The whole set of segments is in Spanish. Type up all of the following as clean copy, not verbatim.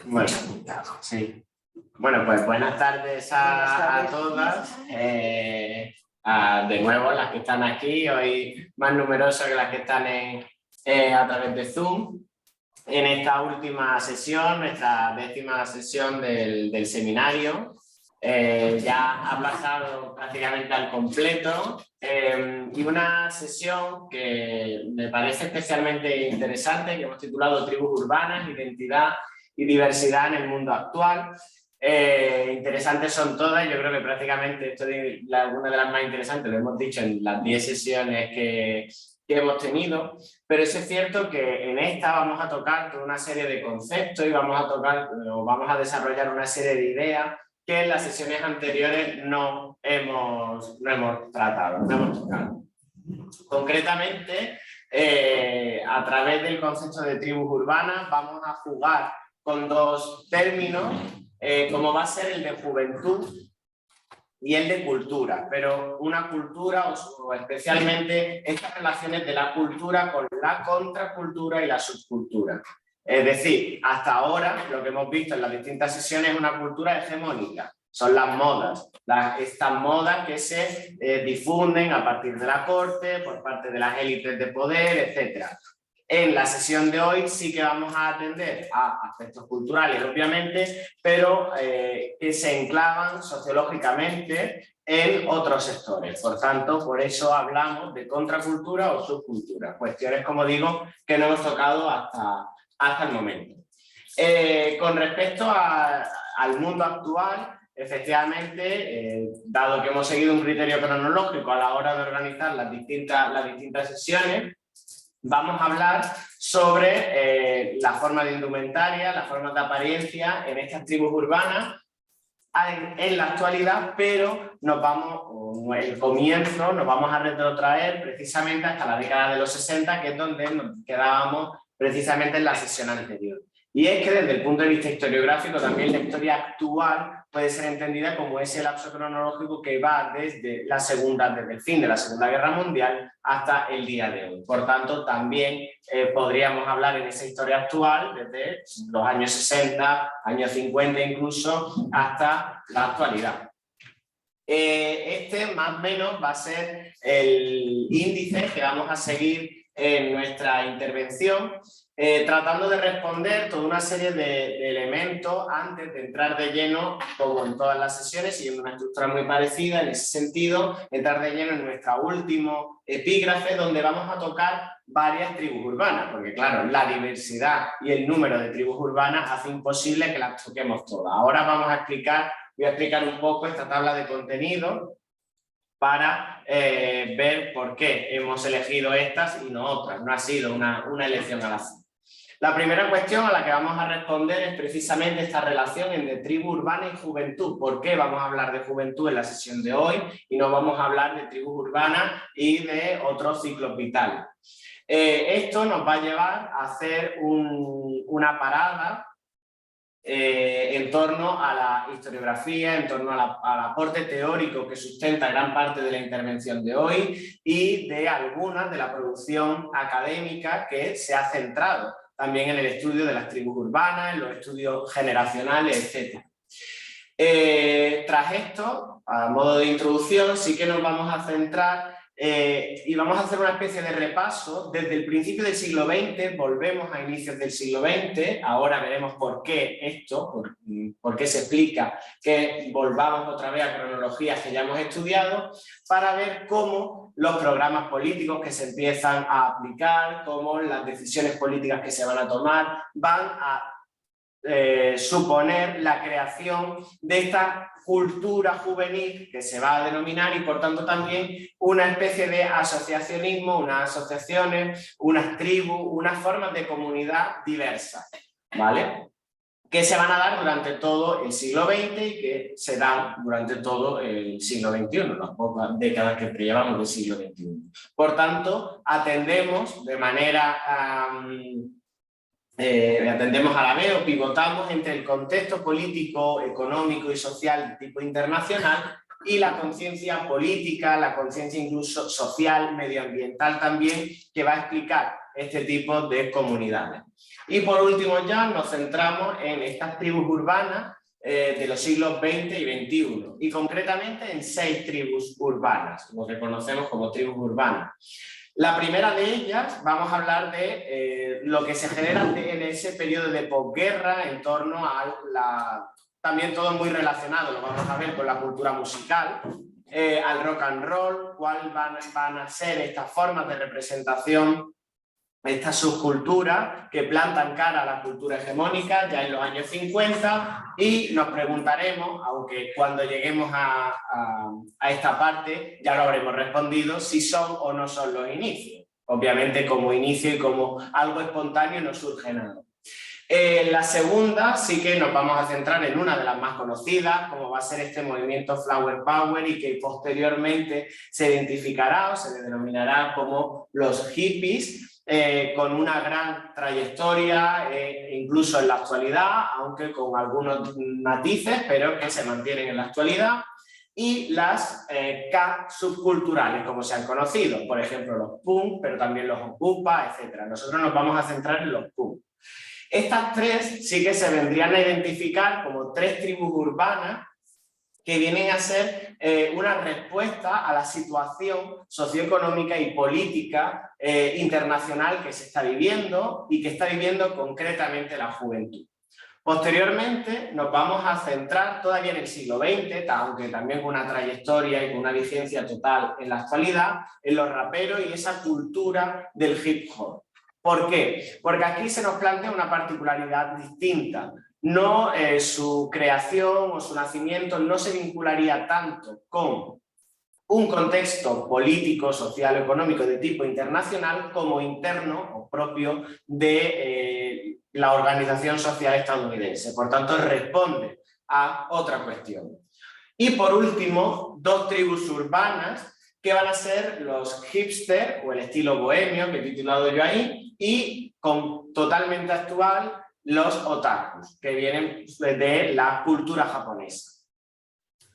Bueno, sí. Bueno, pues buenas tardes a todas. De nuevo, las que están aquí, hoy más numerosas que las que están a través de Zoom. En esta última sesión, nuestra 10ª sesión del seminario, ya ha pasado prácticamente al completo, y una sesión que me parece especialmente interesante, que hemos titulado Tribus urbanas, identidad y diversidad en el mundo actual. Interesantes son todas, yo creo que prácticamente esto es una de las más interesantes, lo hemos dicho en las 10 sesiones que hemos tenido, pero es cierto que en esta vamos a tocar toda una serie de conceptos y vamos a desarrollar una serie de ideas que en las sesiones anteriores no hemos tratado, no hemos tocado. Concretamente, a través del concepto de tribus urbanas vamos a jugar con dos términos, como va a ser el de juventud y el de cultura, pero una cultura o especialmente estas relaciones de la cultura con la contracultura y la subcultura. Es decir, hasta ahora lo que hemos visto en las distintas sesiones es una cultura hegemónica, son las modas, estas modas que se difunden a partir de la corte, por parte de las élites de poder, etc. En la sesión de hoy sí que vamos a atender a aspectos culturales, obviamente, pero que se enclavan sociológicamente en otros sectores. Por tanto, por eso hablamos de contracultura o subcultura. Cuestiones, como digo, que no hemos tocado hasta el momento. Con respecto al mundo actual, efectivamente, dado que hemos seguido un criterio cronológico a la hora de organizar las distintas sesiones, vamos a hablar sobre la forma de indumentaria, las formas de apariencia en estas tribus urbanas en la actualidad, pero el comienzo nos vamos a retrotraer precisamente hasta la década de los 60, que es donde nos quedábamos precisamente en la sesión anterior. Y es que desde el punto de vista historiográfico también la historia actual puede ser entendida como ese lapso cronológico que va desde el fin de la Segunda Guerra Mundial hasta el día de hoy. Por tanto, también podríamos hablar en esa historia actual desde los años 60, años 50 incluso, hasta la actualidad. Este más o menos va a ser el índice que vamos a seguir en nuestra intervención, tratando de responder toda una serie de elementos antes de entrar de lleno, como en todas las sesiones, siguiendo una estructura muy parecida en ese sentido, entrar de lleno en nuestro último epígrafe, donde vamos a tocar varias tribus urbanas, porque claro, la diversidad y el número de tribus urbanas hace imposible que las toquemos todas. Ahora voy a explicar un poco esta tabla de contenido para ver por qué hemos elegido estas y no otras. No ha sido una elección al azar. La primera cuestión a la que vamos a responder es precisamente esta relación entre tribu urbana y juventud. ¿Por qué vamos a hablar de juventud en la sesión de hoy y no vamos a hablar de tribus urbanas y de otros ciclos vitales? Esto nos va a llevar a hacer una parada en torno a la historiografía, en torno al aporte teórico que sustenta gran parte de la intervención de hoy y de algunas de la producción académica que se ha centrado también en el estudio de las tribus urbanas, en los estudios generacionales, etc. Tras esto, a modo de introducción, sí que nos vamos a centrar y vamos a hacer una especie de repaso desde el principio del siglo XX, volvemos a inicios del siglo XX, ahora veremos por qué esto, por qué se explica que volvamos otra vez a cronologías que ya hemos estudiado, para ver cómo los programas políticos que se empiezan a aplicar, cómo las decisiones políticas que se van a tomar van a suponer la creación de esta cultura juvenil que se va a denominar y por tanto también una especie de asociacionismo, unas asociaciones, unas tribus, unas formas de comunidad diversas, ¿vale? Que se van a dar durante todo el siglo XX y que se dan durante todo el siglo XXI, las pocas décadas que llevamos del siglo XXI. Por tanto, atendemos de manera... atendemos a la vez o pivotamos entre el contexto político, económico y social de tipo internacional y la conciencia política, la conciencia incluso social, medioambiental también, que va a explicar este tipo de comunidades. Y por último ya nos centramos en estas tribus urbanas de los siglos XX y XXI, y concretamente en 6 tribus urbanas, lo que conocemos como tribus urbanas. La primera de ellas, vamos a hablar de lo que se genera en ese periodo de posguerra en torno a también todo muy relacionado, lo vamos a ver con la cultura musical, al rock and roll, cuáles van a ser estas formas de representación, estas subculturas que plantan cara a la cultura hegemónica ya en los años 50, y nos preguntaremos, aunque cuando lleguemos a esta parte ya lo habremos respondido, si son o no son los inicios. Obviamente como inicio y como algo espontáneo no surge nada. La segunda sí que nos vamos a centrar en una de las más conocidas, como va a ser este movimiento Flower Power, y que posteriormente se identificará o se denominará como los hippies, con una gran trayectoria, incluso en la actualidad, aunque con algunos matices, pero que se mantienen en la actualidad, y las K subculturales, como se han conocido, por ejemplo los punk, pero también los ocupa, etc. Nosotros nos vamos a centrar en los punk. Estas 3 sí que se vendrían a identificar como 3 tribus urbanas que vienen a ser una respuesta a la situación socioeconómica y política internacional que se está viviendo y que está viviendo concretamente la juventud. Posteriormente nos vamos a centrar todavía en el siglo XX, aunque también con una trayectoria y con una vigencia total en la actualidad, en los raperos y esa cultura del hip hop. ¿Por qué? Porque aquí se nos plantea una particularidad distinta. No, su creación o su nacimiento no se vincularía tanto con un contexto político, social, económico de tipo internacional como interno o propio de la organización social estadounidense. Por tanto, responde a otra cuestión. Y por último, 2 tribus urbanas que van a ser los hipster o el estilo bohemio, que he titulado yo ahí, y totalmente actual, los otakus, que vienen de la cultura japonesa.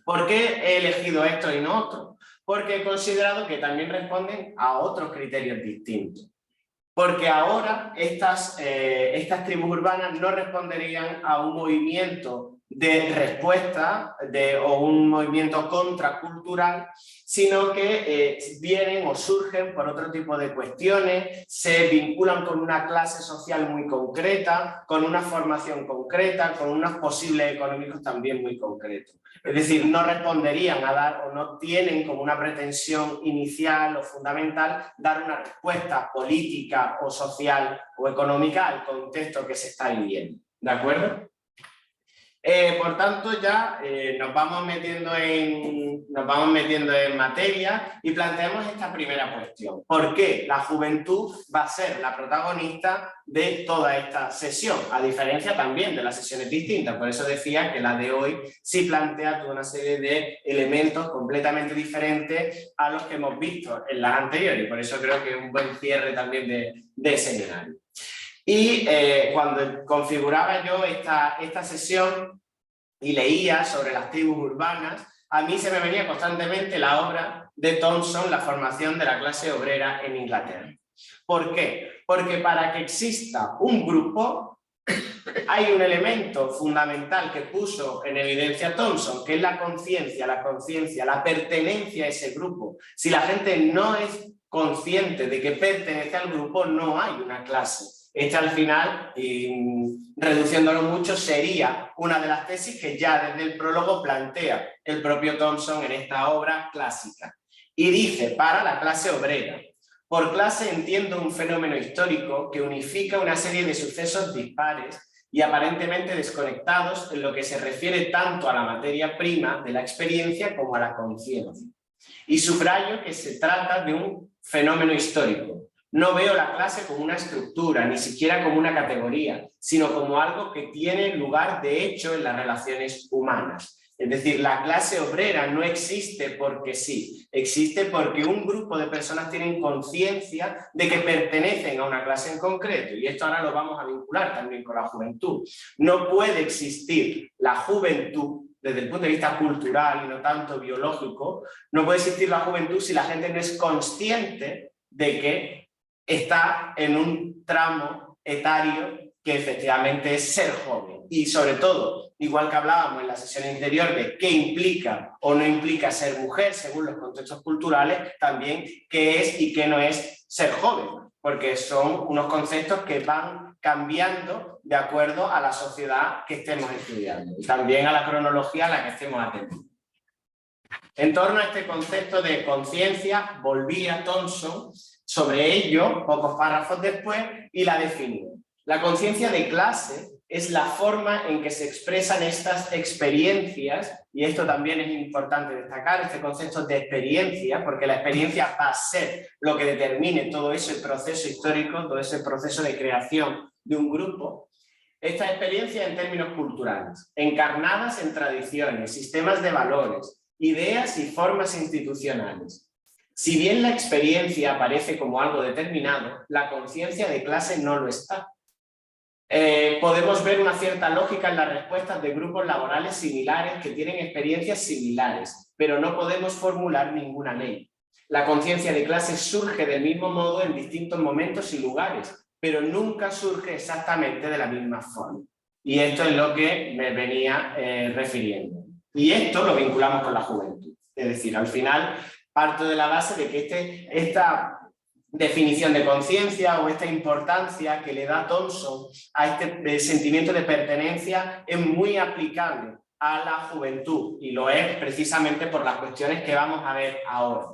¿Por qué he elegido esto y no otro? Porque he considerado que también responden a otros criterios distintos. Porque ahora estas tribus urbanas no responderían a un movimiento de respuesta o un movimiento contracultural, sino que vienen o surgen por otro tipo de cuestiones, se vinculan con una clase social muy concreta, con una formación concreta, con unos posibles económicos también muy concretos. Es decir, no responderían a dar o no tienen como una pretensión inicial o fundamental dar una respuesta política o social o económica al contexto que se está viviendo. ¿De acuerdo? Por tanto, ya nos vamos metiendo en materia y planteamos esta primera cuestión. ¿Por qué la juventud va a ser la protagonista de toda esta sesión? A diferencia también de las sesiones distintas. Por eso decía que la de hoy sí plantea toda una serie de elementos completamente diferentes a los que hemos visto en las anteriores. Y por eso creo que es un buen cierre también de seminario. Y cuando configuraba yo esta sesión y leía sobre las tribus urbanas, a mí se me venía constantemente la obra de Thompson, La formación de la clase obrera en Inglaterra. ¿Por qué? Porque para que exista un grupo hay un elemento fundamental que puso en evidencia Thompson, que es la conciencia, la pertenencia a ese grupo. Si la gente no es consciente de que pertenece al grupo, no hay una clase. Esta al final, reduciéndolo mucho, sería una de las tesis que ya desde el prólogo plantea el propio Thompson en esta obra clásica. Y dice, para la clase obrera, por clase entiendo un fenómeno histórico que unifica una serie de sucesos dispares y aparentemente desconectados en lo que se refiere tanto a la materia prima de la experiencia como a la conciencia. Y subrayo que se trata de un fenómeno histórico. No veo la clase como una estructura, ni siquiera como una categoría, sino como algo que tiene lugar de hecho en las relaciones humanas. Es decir, la clase obrera no existe porque sí, existe porque un grupo de personas tienen conciencia de que pertenecen a una clase en concreto, y esto ahora lo vamos a vincular también con la juventud. No puede existir la juventud desde el punto de vista cultural y no tanto biológico, no puede existir la juventud si la gente no es consciente de que está en un tramo etario que efectivamente es ser joven. Y sobre todo, igual que hablábamos en la sesión anterior de qué implica o no implica ser mujer según los contextos culturales, también qué es y qué no es ser joven, porque son unos conceptos que van cambiando de acuerdo a la sociedad que estemos estudiando y también a la cronología a la que estemos atendiendo. En torno a este concepto de conciencia, volvía Thompson sobre ello pocos párrafos después y la definió. La conciencia de clase es la forma en que se expresan estas experiencias, y esto también es importante destacar, este concepto de experiencia, porque la experiencia va a ser lo que determine todo ese proceso histórico, todo ese proceso de creación de un grupo. Esta experiencia en términos culturales, encarnadas en tradiciones, sistemas de valores, ideas y formas institucionales. Si bien la experiencia aparece como algo determinado, la conciencia de clase no lo está. Podemos ver una cierta lógica en las respuestas de grupos laborales similares que tienen experiencias similares, pero no podemos formular ninguna ley. La conciencia de clase surge del mismo modo en distintos momentos y lugares, pero nunca surge exactamente de la misma forma. Y esto es lo que me venía refiriendo. Y esto lo vinculamos con la juventud. Es decir, al final parto de la base de que esta definición de conciencia o esta importancia que le da Thompson a este sentimiento de pertenencia es muy aplicable a la juventud y lo es precisamente por las cuestiones que vamos a ver ahora.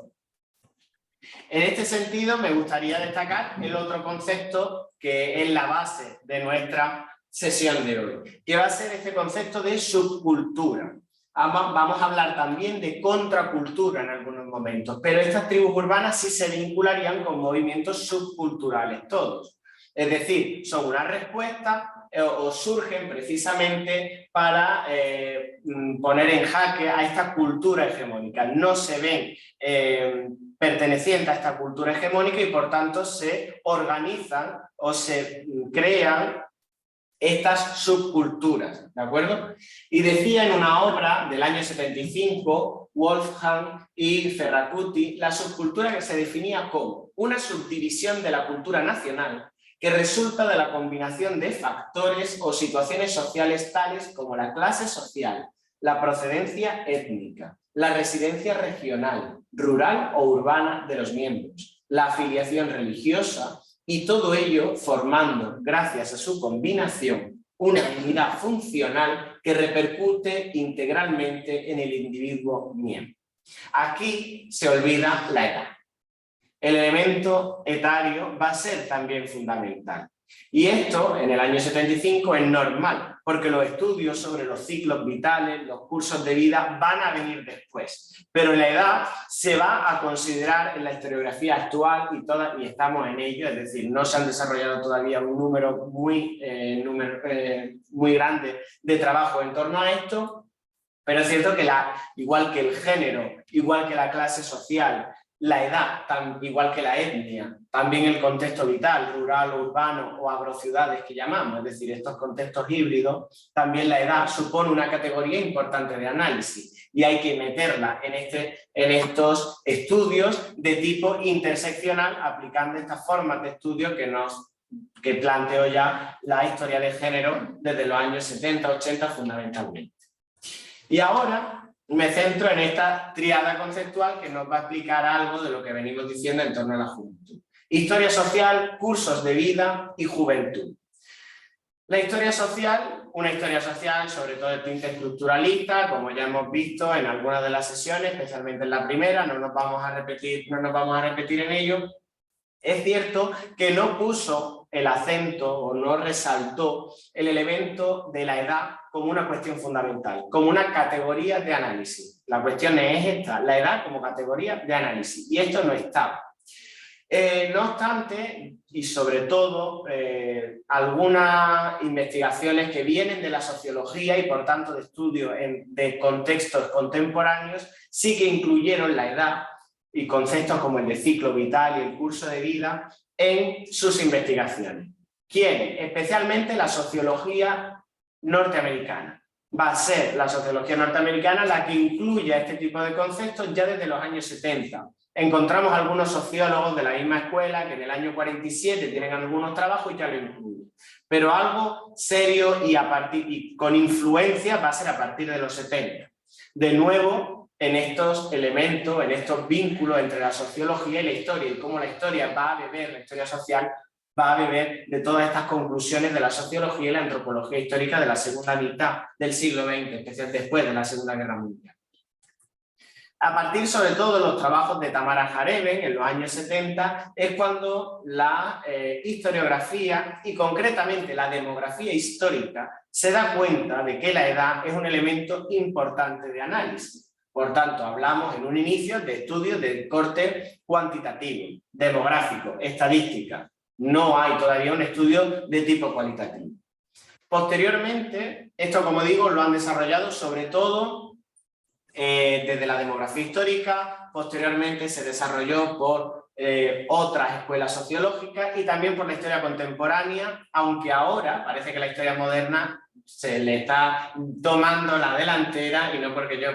En este sentido me gustaría destacar el otro concepto que es la base de nuestra sesión de hoy, que va a ser este concepto de subcultura. Vamos a hablar también de contracultura en algunos momentos, pero estas tribus urbanas sí se vincularían con movimientos subculturales todos. Es decir, son una respuesta o surgen precisamente para poner en jaque a esta cultura hegemónica. No se ven pertenecientes a esta cultura hegemónica y por tanto se organizan o se crean estas subculturas, ¿de acuerdo? Y decía en una obra del año 75, Wolfgang y Ferracuti, la subcultura que se definía como una subdivisión de la cultura nacional que resulta de la combinación de factores o situaciones sociales tales como la clase social, la procedencia étnica, la residencia regional, rural o urbana de los miembros, la afiliación religiosa, y todo ello formando, gracias a su combinación, una unidad funcional que repercute integralmente en el individuo miembro. Aquí se olvida la edad. El elemento etario va a ser también fundamental. Y esto, en el año 75, es normal, porque los estudios sobre los ciclos vitales, los cursos de vida, van a venir después. Pero la edad se va a considerar en la historiografía actual y estamos en ello, es decir, no se han desarrollado todavía un número muy grande de trabajo en torno a esto, pero es cierto que igual que el género, igual que la clase social, la edad, igual que la etnia, también el contexto vital, rural, urbano o agrociudades que llamamos, es decir, estos contextos híbridos, también la edad supone una categoría importante de análisis y hay que meterla en estos estudios de tipo interseccional aplicando estas formas de estudio que planteó ya la historia de género desde los años 70, 80 fundamentalmente. Y ahora me centro en esta tríada conceptual que nos va a explicar algo de lo que venimos diciendo en torno a la juventud. Historia social, cursos de vida y juventud. La historia social, una historia social sobre todo de tinte estructuralista, como ya hemos visto en algunas de las sesiones, especialmente en la primera, no nos vamos a repetir en ello. Es cierto que no puso el acento o no resaltó el elemento de la edad como una cuestión fundamental, como una categoría de análisis. La cuestión es esta, la edad como categoría de análisis, y esto no estaba. No obstante, y sobre todo, algunas investigaciones que vienen de la sociología y por tanto de estudio de contextos contemporáneos sí que incluyeron la edad y conceptos como el de ciclo vital y el curso de vida en sus investigaciones. ¿Quién? Especialmente la sociología norteamericana. Va a ser la sociología norteamericana la que incluya este tipo de conceptos ya desde los años 70. Encontramos algunos sociólogos de la misma escuela que en el año 47 tienen algunos trabajos y ya lo incluyen. Pero algo serio y con influencia va a ser a partir de los 70. De nuevo, en estos elementos, en estos vínculos entre la sociología y la historia, y cómo la historia va a beber, la historia social va a beber de todas estas conclusiones de la sociología y la antropología histórica de la segunda mitad del siglo XX, especialmente después de la Segunda Guerra Mundial. A partir sobre todo de los trabajos de Tamara Jareben en los años 70 es cuando la historiografía y concretamente la demografía histórica se da cuenta de que la edad es un elemento importante de análisis. Por tanto, hablamos en un inicio de estudios de corte cuantitativo, demográfico, estadística. No hay todavía un estudio de tipo cualitativo. Posteriormente, esto como digo lo han desarrollado sobre todo desde la demografía histórica, posteriormente se desarrolló por otras escuelas sociológicas y también por la historia contemporánea, aunque ahora parece que la historia moderna se le está tomando la delantera, y no porque yo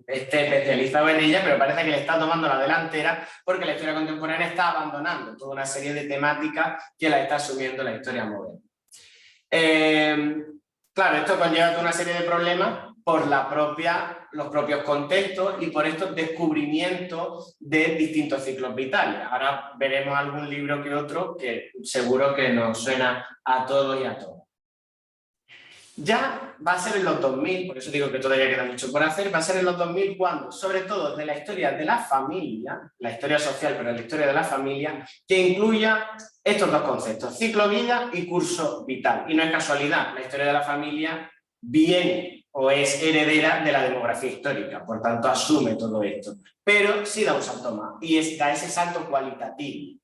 esté especializado en ella, pero parece que le está tomando la delantera porque la historia contemporánea está abandonando toda una serie de temáticas que la está asumiendo la historia moderna. Claro, esto conlleva toda una serie de problemas por los propios contextos y por estos descubrimientos de distintos ciclos vitales. Ahora veremos algún libro que otro que seguro que nos suena a todos y a todas. Ya va a ser en los 2000, por eso digo que todavía queda mucho por hacer, va a ser en los 2000 cuando, sobre todo de la historia de la familia, la historia social, pero la historia de la familia, que incluya estos dos conceptos, ciclo vida y curso vital. Y no es casualidad, la historia de la familia viene o es heredera de la demografía histórica, por tanto asume todo esto, pero sí da un salto más, y da ese salto cualitativo.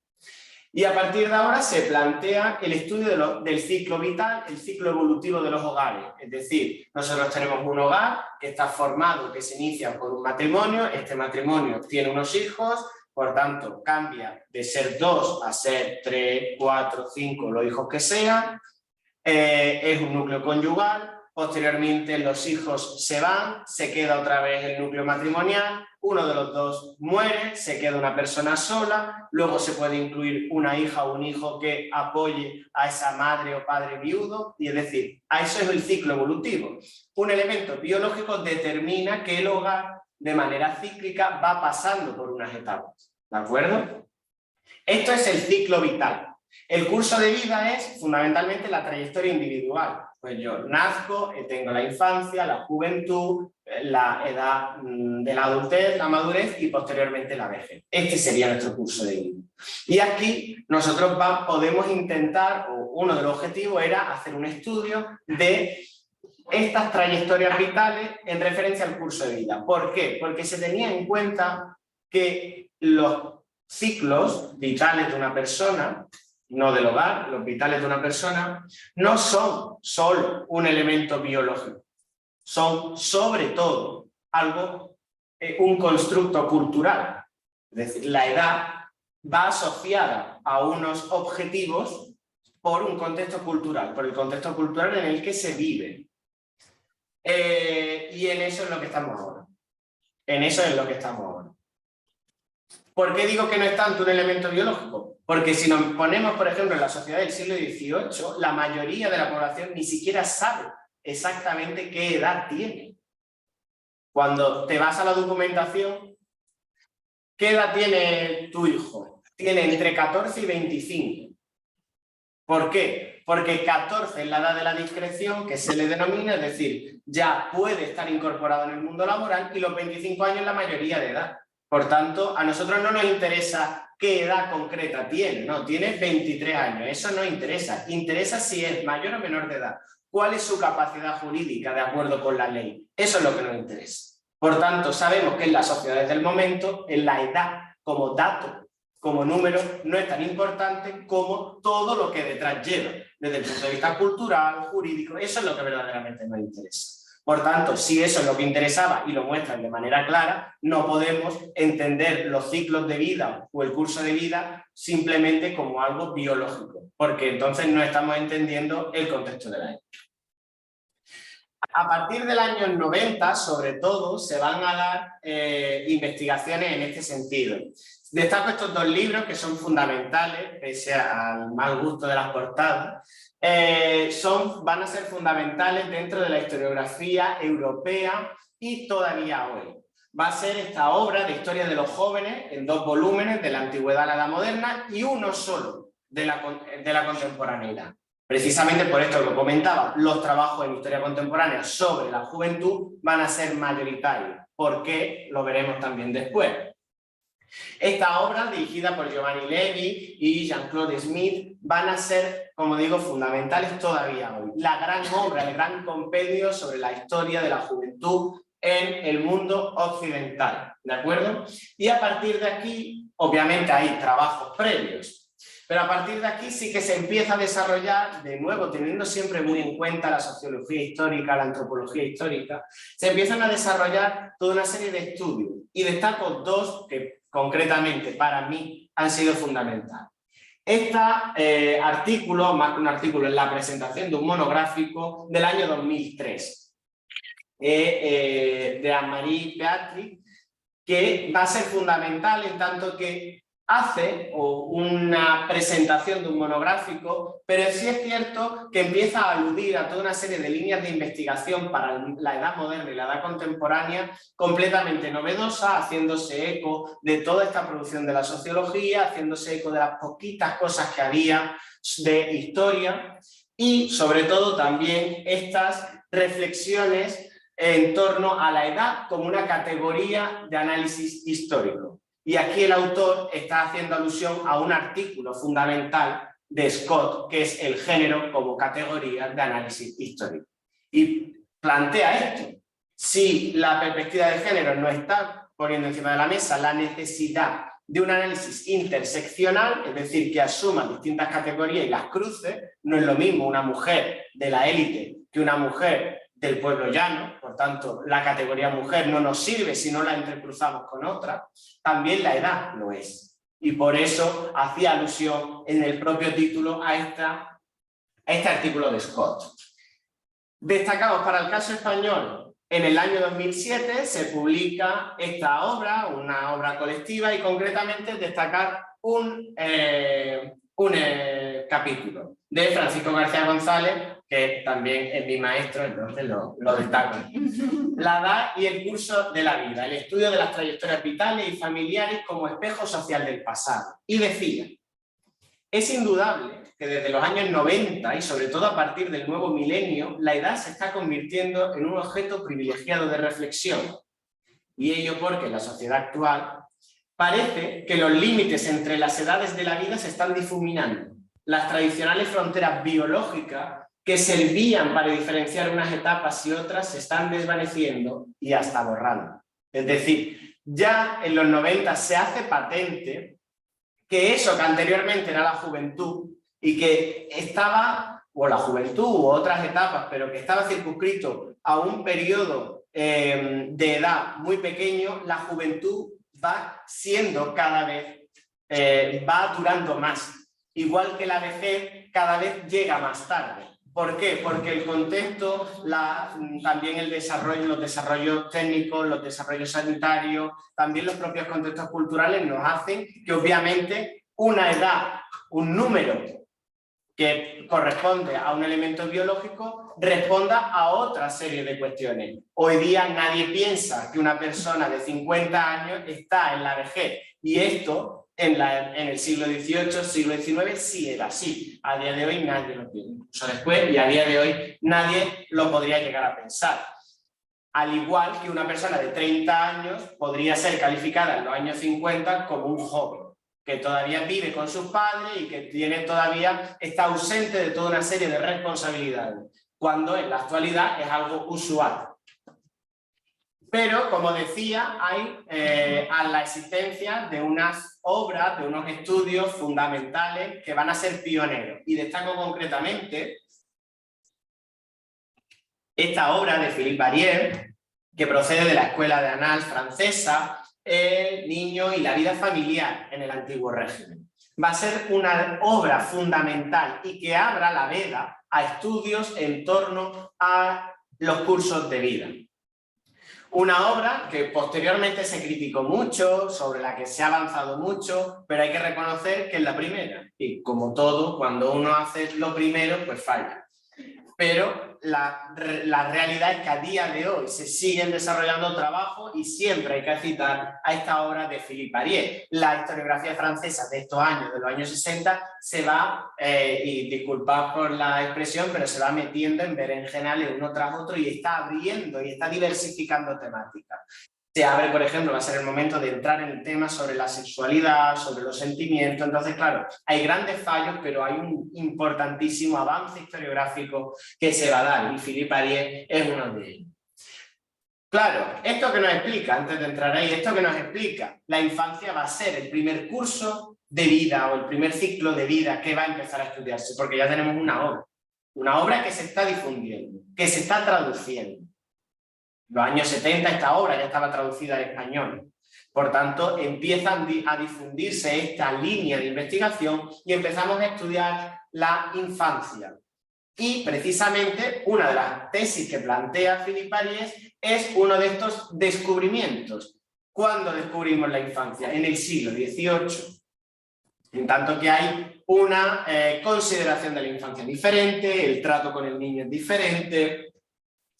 Y a partir de ahora se plantea el estudio del ciclo vital, el ciclo evolutivo de los hogares. Es decir, nosotros tenemos un hogar que está formado, que se inicia por un matrimonio, este matrimonio tiene unos hijos, por tanto cambia de ser 2 a ser 3, 4, 5, los hijos que sean, es un núcleo conyugal, posteriormente los hijos se van, se queda otra vez el núcleo matrimonial, uno de los dos muere, se queda una persona sola, luego se puede incluir una hija o un hijo que apoye a esa madre o padre viudo, y es decir, a eso es el ciclo evolutivo. Un elemento biológico determina que el hogar de manera cíclica va pasando por unas etapas, ¿de acuerdo? Esto es el ciclo vital. El curso de vida es fundamentalmente la trayectoria individual. Pues yo nazco, tengo la infancia, la juventud, la edad de la adultez, la madurez y posteriormente la vejez. Este sería nuestro curso de vida. Y aquí nosotros podemos intentar, o uno de los objetivos era hacer un estudio de estas trayectorias vitales en referencia al curso de vida. ¿Por qué? Porque se tenía en cuenta que los ciclos vitales de una persona, no del hogar, los vitales de una persona, no son solo un elemento biológico, son sobre todo un constructo cultural. Es decir, la edad va asociada a unos objetivos por un contexto cultural, por el contexto cultural en el que se vive. Y en eso es lo que estamos ahora. En eso es lo que estamos ahora. ¿Por qué digo que no es tanto un elemento biológico? Porque si nos ponemos, por ejemplo, en la sociedad del siglo XVIII, la mayoría de la población ni siquiera sabe exactamente qué edad tiene. Cuando te vas a la documentación, ¿qué edad tiene tu hijo? Tiene entre 14 y 25. ¿Por qué? Porque 14 es la edad de la discreción, que se le denomina, es decir, ya puede estar incorporado en el mundo laboral, y los 25 años es la mayoría de edad. Por tanto, a nosotros no nos interesa qué edad concreta tiene, no, tiene 23 años, eso no interesa. Interesa si es mayor o menor de edad. ¿Cuál es su capacidad jurídica de acuerdo con la ley? Eso es lo que nos interesa. Por tanto, sabemos que en las sociedades del momento, en la edad como dato, como número, no es tan importante como todo lo que detrás lleva, desde el punto de vista cultural, jurídico, eso es lo que verdaderamente nos interesa. Por tanto, si eso es lo que interesaba y lo muestran de manera clara, no podemos entender los ciclos de vida o el curso de vida simplemente como algo biológico, porque entonces no estamos entendiendo el contexto de la época. A partir del año 90, sobre todo, se van a dar investigaciones en este sentido. Destaco estos dos libros que son fundamentales, pese al mal gusto de las portadas. Van a ser fundamentales dentro de la historiografía europea y todavía hoy. Va a ser esta obra de historia de los jóvenes en 2 volúmenes, de la antigüedad a la edad moderna, y uno solo de la contemporaneidad. Precisamente por esto que comentaba, los trabajos en historia contemporánea sobre la juventud van a ser mayoritarios. ¿Por qué? Lo veremos también después. Esta obra, dirigida por Giovanni Levi y Jean-Claude Smith, van a ser, como digo, fundamentales todavía hoy. La gran obra, el gran compendio sobre la historia de la juventud en el mundo occidental, ¿de acuerdo? Y a partir de aquí, obviamente hay trabajos previos, pero a partir de aquí sí que se empieza a desarrollar, de nuevo, teniendo siempre muy en cuenta la sociología histórica, la antropología histórica, se empiezan a desarrollar toda una serie de estudios, y destaco 2 que concretamente para mí han sido fundamentales. Este artículo, más que un artículo, es la presentación de un monográfico del año 2003 de Anne-Marie Beatrice, que va a ser fundamental en tanto que hace una presentación de un monográfico, pero sí es cierto que empieza a aludir a toda una serie de líneas de investigación para la edad moderna y la edad contemporánea completamente novedosa, haciéndose eco de toda esta producción de la sociología, haciéndose eco de las poquitas cosas que había de historia y sobre todo también estas reflexiones en torno a la edad como una categoría de análisis histórico. Y aquí el autor está haciendo alusión a un artículo fundamental de Scott, que es el género como categoría de análisis histórico. Y plantea esto: si la perspectiva de género no está poniendo encima de la mesa la necesidad de un análisis interseccional, es decir, que asuma distintas categorías y las cruce, no es lo mismo una mujer de la élite que una mujer del pueblo llano, por tanto la categoría mujer no nos sirve si no la entrecruzamos con otra, también la edad lo es. Y por eso hacía alusión en el propio título a este artículo de Scott. Destacamos para el caso español, en el año 2007 se publica esta obra, una obra colectiva, y concretamente destacar un capítulo de Francisco García González, que también es mi maestro, entonces lo destaco. La edad y el curso de la vida, el estudio de las trayectorias vitales y familiares como espejo social del pasado. Y decía: es indudable que desde los años 90 y sobre todo a partir del nuevo milenio, la edad se está convirtiendo en un objeto privilegiado de reflexión. Y ello porque en la sociedad actual parece que los límites entre las edades de la vida se están difuminando. Las tradicionales fronteras biológicas que servían para diferenciar unas etapas y otras se están desvaneciendo y hasta borrando. Es decir, ya en los 90 se hace patente que eso que anteriormente era la juventud y que estaba, o la juventud u otras etapas, pero que estaba circunscrito a un periodo de edad muy pequeño, la juventud va siendo cada vez, va durando más. Igual que la vejez cada vez llega más tarde. ¿Por qué? Porque el contexto, también el desarrollo, los desarrollos técnicos, los desarrollos sanitarios, también los propios contextos culturales nos hacen que obviamente una edad, un número que corresponde a un elemento biológico, responda a otra serie de cuestiones. Hoy día nadie piensa que una persona de 50 años está en la vejez, y esto en el siglo XVIII, siglo XIX sí era así. A día de hoy nadie lo piensa, incluso después, y a día de hoy nadie lo podría llegar a pensar. Al igual que una persona de 30 años podría ser calificada en los años 50 como un joven, que todavía vive con sus padres y que está ausente de toda una serie de responsabilidades, cuando en la actualidad es algo usual. Pero, como decía, hay a la existencia de unas obras, de unos estudios fundamentales que van a ser pioneros. Y destaco concretamente esta obra de Philippe Barrière, que procede de la Escuela de Annales francesa, El niño y la vida familiar en el antiguo régimen. Va a ser una obra fundamental y que abra la veda a estudios en torno a los cursos de vida. Una obra que posteriormente se criticó mucho, sobre la que se ha avanzado mucho, pero hay que reconocer que es la primera. Y como todo, cuando uno hace lo primero, pues falla. Pero la realidad es que a día de hoy se siguen desarrollando trabajos y siempre hay que citar a esta obra de Philippe Ariès. La historiografía francesa de estos años, de los años 60, se va, y disculpad por la expresión, pero se va metiendo en berenjenales uno tras otro y está abriendo y está diversificando temáticas. Se abre, por ejemplo, va a ser el momento de entrar en el tema sobre la sexualidad, sobre los sentimientos. Entonces, claro, hay grandes fallos, pero hay un importantísimo avance historiográfico que se va a dar, y Philippe Ariès es uno de ellos. Claro, esto que nos explica, antes de entrar ahí, esto que nos explica, la infancia va a ser el primer curso de vida o el primer ciclo de vida que va a empezar a estudiarse, porque ya tenemos una obra que se está difundiendo, que se está traduciendo. En los años 70 esta obra ya estaba traducida al español. Por tanto, empiezan a difundirse esta línea de investigación y empezamos a estudiar la infancia. Y precisamente una de las tesis que plantea Philippe Ariès es uno de estos descubrimientos. ¿Cuándo descubrimos la infancia? En el siglo XVIII. En tanto que hay una consideración de la infancia diferente, el trato con el niño es diferente.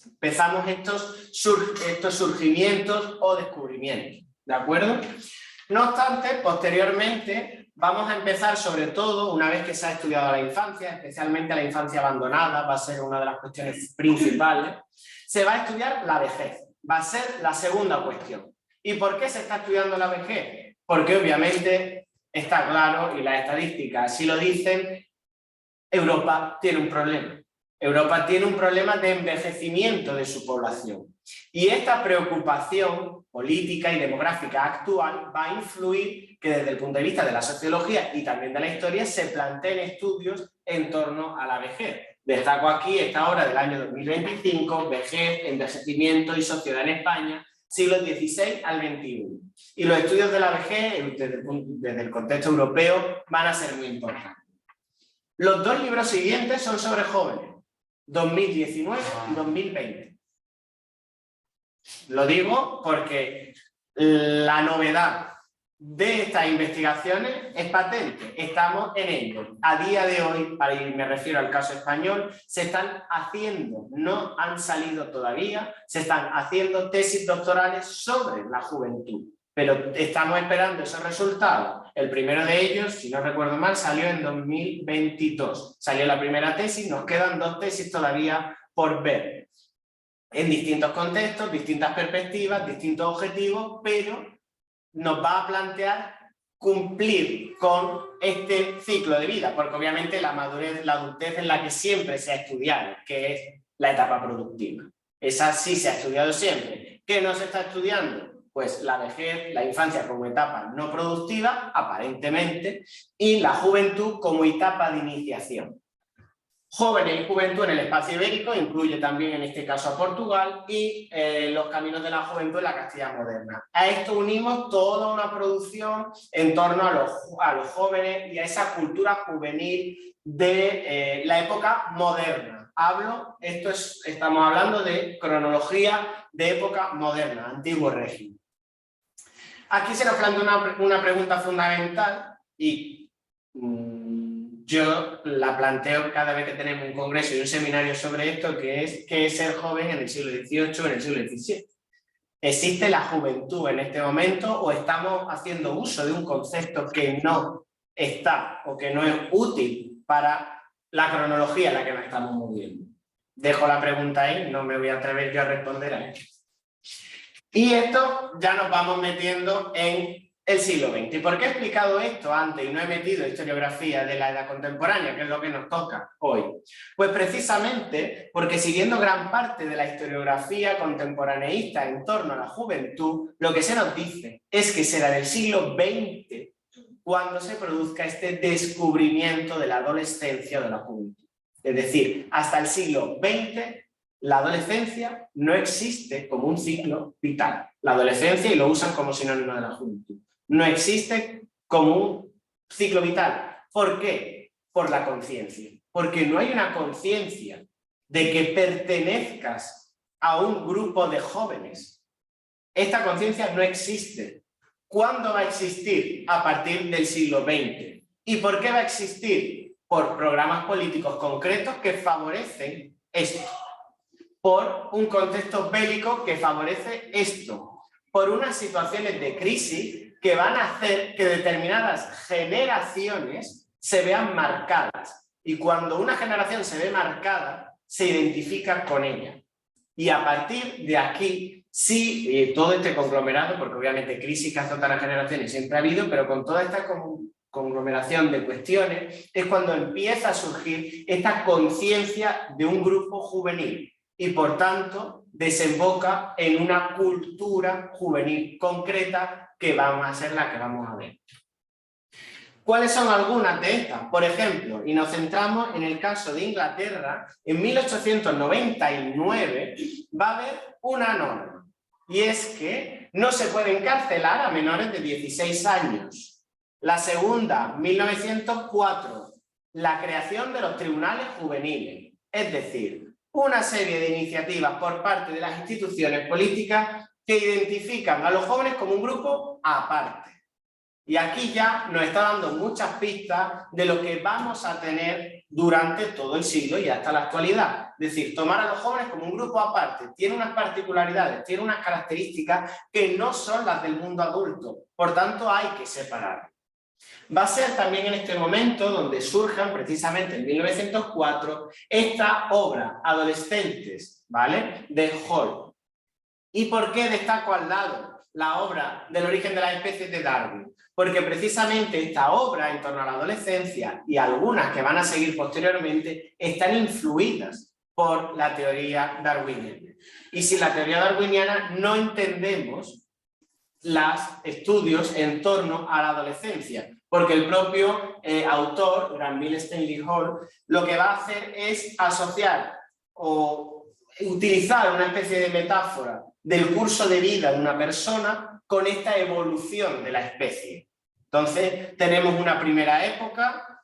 Empezamos estos surgimientos o descubrimientos, ¿de acuerdo? No obstante, posteriormente vamos a empezar, sobre todo, una vez que se ha estudiado la infancia, especialmente la infancia abandonada, va a ser una de las cuestiones principales, se va a estudiar la vejez, va a ser la segunda cuestión. ¿Y por qué se está estudiando la vejez? Porque obviamente está claro, y las estadísticas así lo dicen, Europa tiene un problema. Europa tiene un problema de envejecimiento de su población. Y esta preocupación política y demográfica actual va a influir que desde el punto de vista de la sociología y también de la historia se planteen estudios en torno a la vejez. Destaco aquí esta obra del año 2025, Vejez, Envejecimiento y Sociedad en España, siglos XVI al XXI. Y los estudios de la vejez, desde el contexto europeo, van a ser muy importantes. Los dos libros siguientes son sobre jóvenes. 2019 y 2020. Lo porque la novedad de estas investigaciones es patente, estamos en ello. A día de hoy, me refiero al caso español, se están haciendo, no han salido todavía, se están haciendo tesis doctorales sobre la juventud, pero estamos esperando esos resultados. El primero de ellos, si no recuerdo mal, salió en 2022. Salió la primera tesis, nos quedan 2 tesis todavía por ver. En distintos contextos, distintas perspectivas, distintos objetivos, pero nos va a plantear cumplir con este ciclo de vida, porque obviamente la madurez, la adultez es la que siempre se ha estudiado, que es la etapa productiva. Esa sí se ha estudiado siempre. ¿Qué no se está estudiando? Pues la vejez, la infancia como etapa no productiva, aparentemente, y la juventud como etapa de iniciación. Jóvenes y juventud en el espacio ibérico incluye también en este caso a Portugal y los caminos de la juventud en la Castilla moderna. A esto unimos toda una producción en torno a los jóvenes y a esa cultura juvenil de la época moderna. Estamos hablando de cronología de época moderna, antiguo régimen. Aquí se nos plantea una pregunta fundamental y yo la planteo cada vez que tenemos un congreso y un seminario sobre esto, que es ¿qué es ser joven en el siglo XVIII o en el siglo XVII? ¿Existe la juventud en este momento o estamos haciendo uso de un concepto que no está o que no es útil para la cronología en la que nos estamos moviendo? Dejo la pregunta ahí, no me voy a atrever yo a responder a esto. Y esto ya nos vamos metiendo en el siglo XX. ¿Y por qué he explicado esto antes y no he metido historiografía de la edad contemporánea, que es lo que nos toca hoy? Pues precisamente porque siguiendo gran parte de la historiografía contemporaneísta en torno a la juventud, lo que se nos dice es que será del siglo XX cuando se produzca este descubrimiento de la adolescencia o de la juventud. Es decir, hasta el siglo XX la adolescencia no existe como un ciclo vital. La adolescencia, y lo usan como sinónimo de la juventud, no existe como un ciclo vital. ¿Por qué? Por la conciencia. Porque no hay una conciencia de que pertenezcas a un grupo de jóvenes esta conciencia no existe. ¿Cuándo va a existir? A partir del siglo XX. ¿Y por qué va a existir? Por programas políticos concretos que favorecen esto. Por un contexto bélico que favorece esto. Por unas situaciones de crisis que van a hacer que determinadas generaciones se vean marcadas. Y cuando una generación se ve marcada, se identifica con ella. Y a partir de aquí, sí, todo este conglomerado, porque obviamente crisis que azotan a las generaciones siempre ha habido, pero con toda esta conglomeración de cuestiones, es cuando empieza a surgir esta conciencia de un grupo juvenil y por tanto desemboca en una cultura juvenil concreta que va a ser la que vamos a ver. ¿Cuáles son algunas de estas? Por ejemplo, y nos centramos en el caso de Inglaterra, en 1899 va a haber una norma, y es que no se puede encarcelar a menores de 16 años. La segunda, 1904, la creación de los tribunales juveniles, es decir, una serie de iniciativas por parte de las instituciones políticas que identifican a los jóvenes como un grupo aparte. Y aquí ya nos está dando muchas pistas de lo que vamos a tener durante todo el siglo y hasta la actualidad. Es decir, tomar a los jóvenes como un grupo aparte tiene unas particularidades, tiene unas características que no son las del mundo adulto. Por tanto, hay que separar. Va a ser también en este momento donde surjan, precisamente en 1904, esta obra, Adolescentes, ¿vale?, de Hall. ¿Y por qué destaco al lado la obra del origen de las especies de Darwin? Porque precisamente esta obra en torno a la adolescencia y algunas que van a seguir posteriormente están influidas por la teoría darwiniana. Y sin la teoría darwiniana no entendemos los estudios en torno a la adolescencia, porque el propio autor, Granville Stanley Hall, lo que va a hacer es asociar o utilizar una especie de metáfora del curso de vida de una persona con esta evolución de la especie. Entonces tenemos una primera época,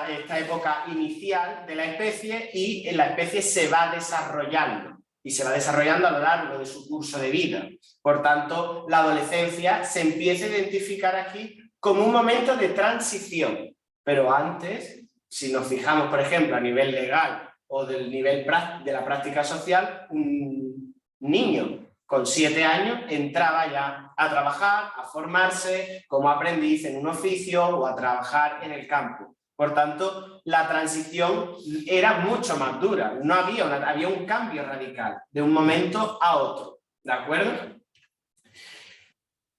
esta época inicial de la especie, y la especie se va desarrollando, y se va desarrollando a lo largo de su curso de vida. Por tanto, la adolescencia se empieza a identificar aquí como un momento de transición, pero antes, si nos fijamos, por ejemplo, a nivel legal o del nivel de la práctica social, un niño con 7 años entraba ya a trabajar, a formarse como aprendiz en un oficio o a trabajar en el campo. Por tanto, la transición era mucho más dura, no había un cambio radical de un momento a otro, ¿de acuerdo?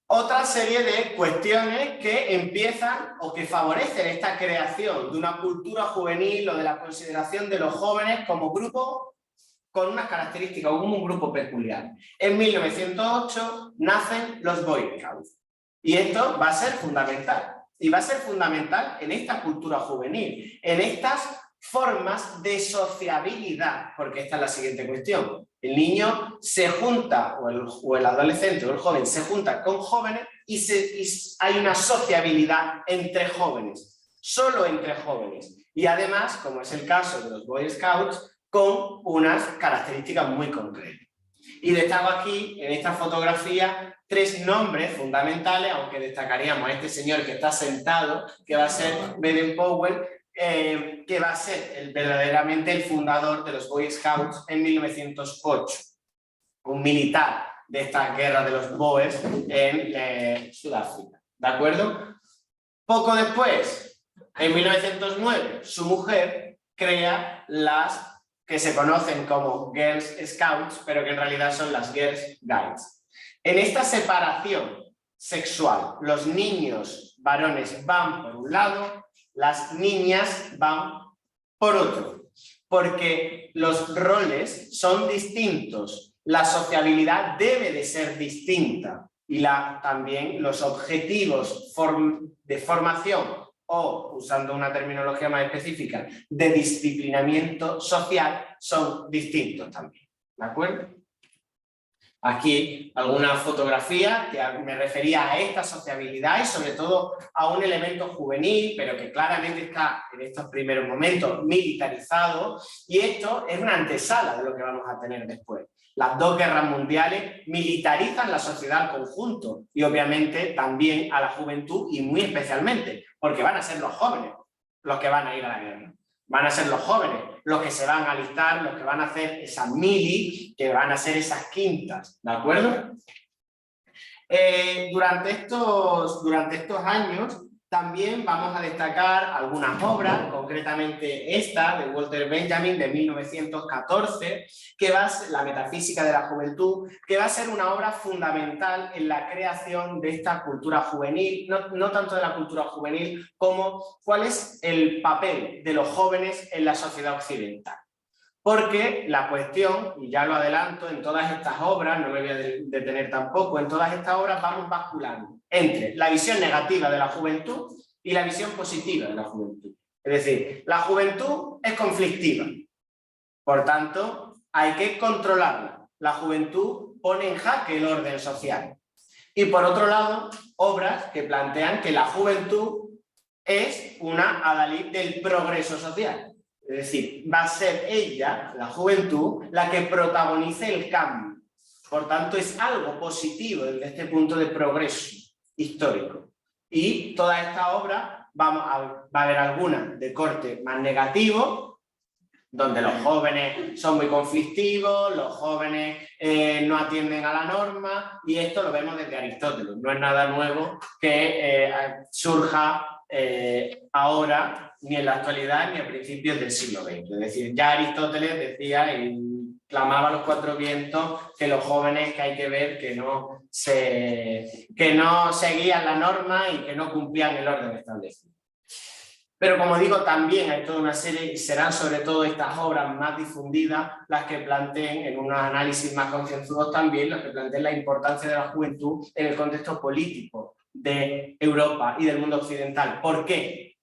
Otra serie de cuestiones que empiezan o que favorecen esta creación de una cultura juvenil o de la consideración de los jóvenes como grupo con unas características, como un grupo peculiar. En 1908 nacen los Boy Scouts y esto va a ser fundamental. Y va a ser fundamental en esta cultura juvenil, en estas formas de sociabilidad, porque esta es la siguiente cuestión. El niño se junta, o el adolescente o el joven se junta con jóvenes y hay una sociabilidad entre jóvenes, solo entre jóvenes. Y además, como es el caso de los Boy Scouts, con unas características muy concretas. Y destaco aquí, en esta fotografía, 3 nombres fundamentales, aunque destacaríamos a este señor que está sentado, que va a ser Baden-Powell, que va a ser verdaderamente el fundador de los Boy Scouts en 1908. Un militar de esta guerra de los Boers en Sudáfrica. ¿De acuerdo? Poco después, en 1909, su mujer crea las que se conocen como Girls Scouts, pero que en realidad son las Girls Guides. En esta separación sexual, los niños varones van por un lado, las niñas van por otro, porque los roles son distintos, la sociabilidad debe de ser distinta y también los objetivos de formación o, usando una terminología más específica, de disciplinamiento social, son distintos también. ¿De acuerdo? Aquí algunas fotografías que me refería a esta sociabilidad y sobre todo a un elemento juvenil, pero que claramente está en estos primeros momentos militarizado, y esto es una antesala de lo que vamos a tener después. Las dos guerras mundiales militarizan la sociedad al conjunto y obviamente también a la juventud y muy especialmente, porque van a ser los jóvenes los que van a ir a la guerra. Van a ser los jóvenes los que se van a alistar, los que van a hacer esas mili, que van a hacer esas quintas, ¿de acuerdo? Durante estos años también vamos a destacar algunas obras, concretamente esta de Walter Benjamin de 1914, que va a ser La metafísica de la juventud, que va a ser una obra fundamental en la creación de esta cultura juvenil, no tanto de la cultura juvenil como cuál es el papel de los jóvenes en la sociedad occidental. Porque la cuestión, y ya lo adelanto, en todas estas obras, no me voy a detener tampoco, en todas estas obras vamos basculando entre la visión negativa de la juventud y la visión positiva de la juventud. Es decir, la juventud es conflictiva, por tanto, hay que controlarla. La juventud pone en jaque el orden social. Y por otro lado, obras que plantean que la juventud es una adalid del progreso social. Es decir, va a ser ella, la juventud, la que protagonice el cambio. Por tanto, es algo positivo desde este punto de progreso histórico. Y toda esta obra, va a haber algunas de corte más negativo, donde los jóvenes son muy conflictivos, los jóvenes no atienden a la norma, y esto lo vemos desde Aristóteles. No es nada nuevo que surja ahora, ni en la actualidad, ni a principios del siglo XX. Es decir, ya Aristóteles decía y clamaba a los cuatro vientos que los jóvenes, que hay que ver que no seguían la norma y que no cumplían el orden establecido. Pero como digo, también hay toda una serie, y serán sobre todo estas obras más difundidas las que planteen, en unos análisis más concienzudos también, las que planteen la importancia de la juventud en el contexto político de Europa y del mundo occidental. ¿Por qué?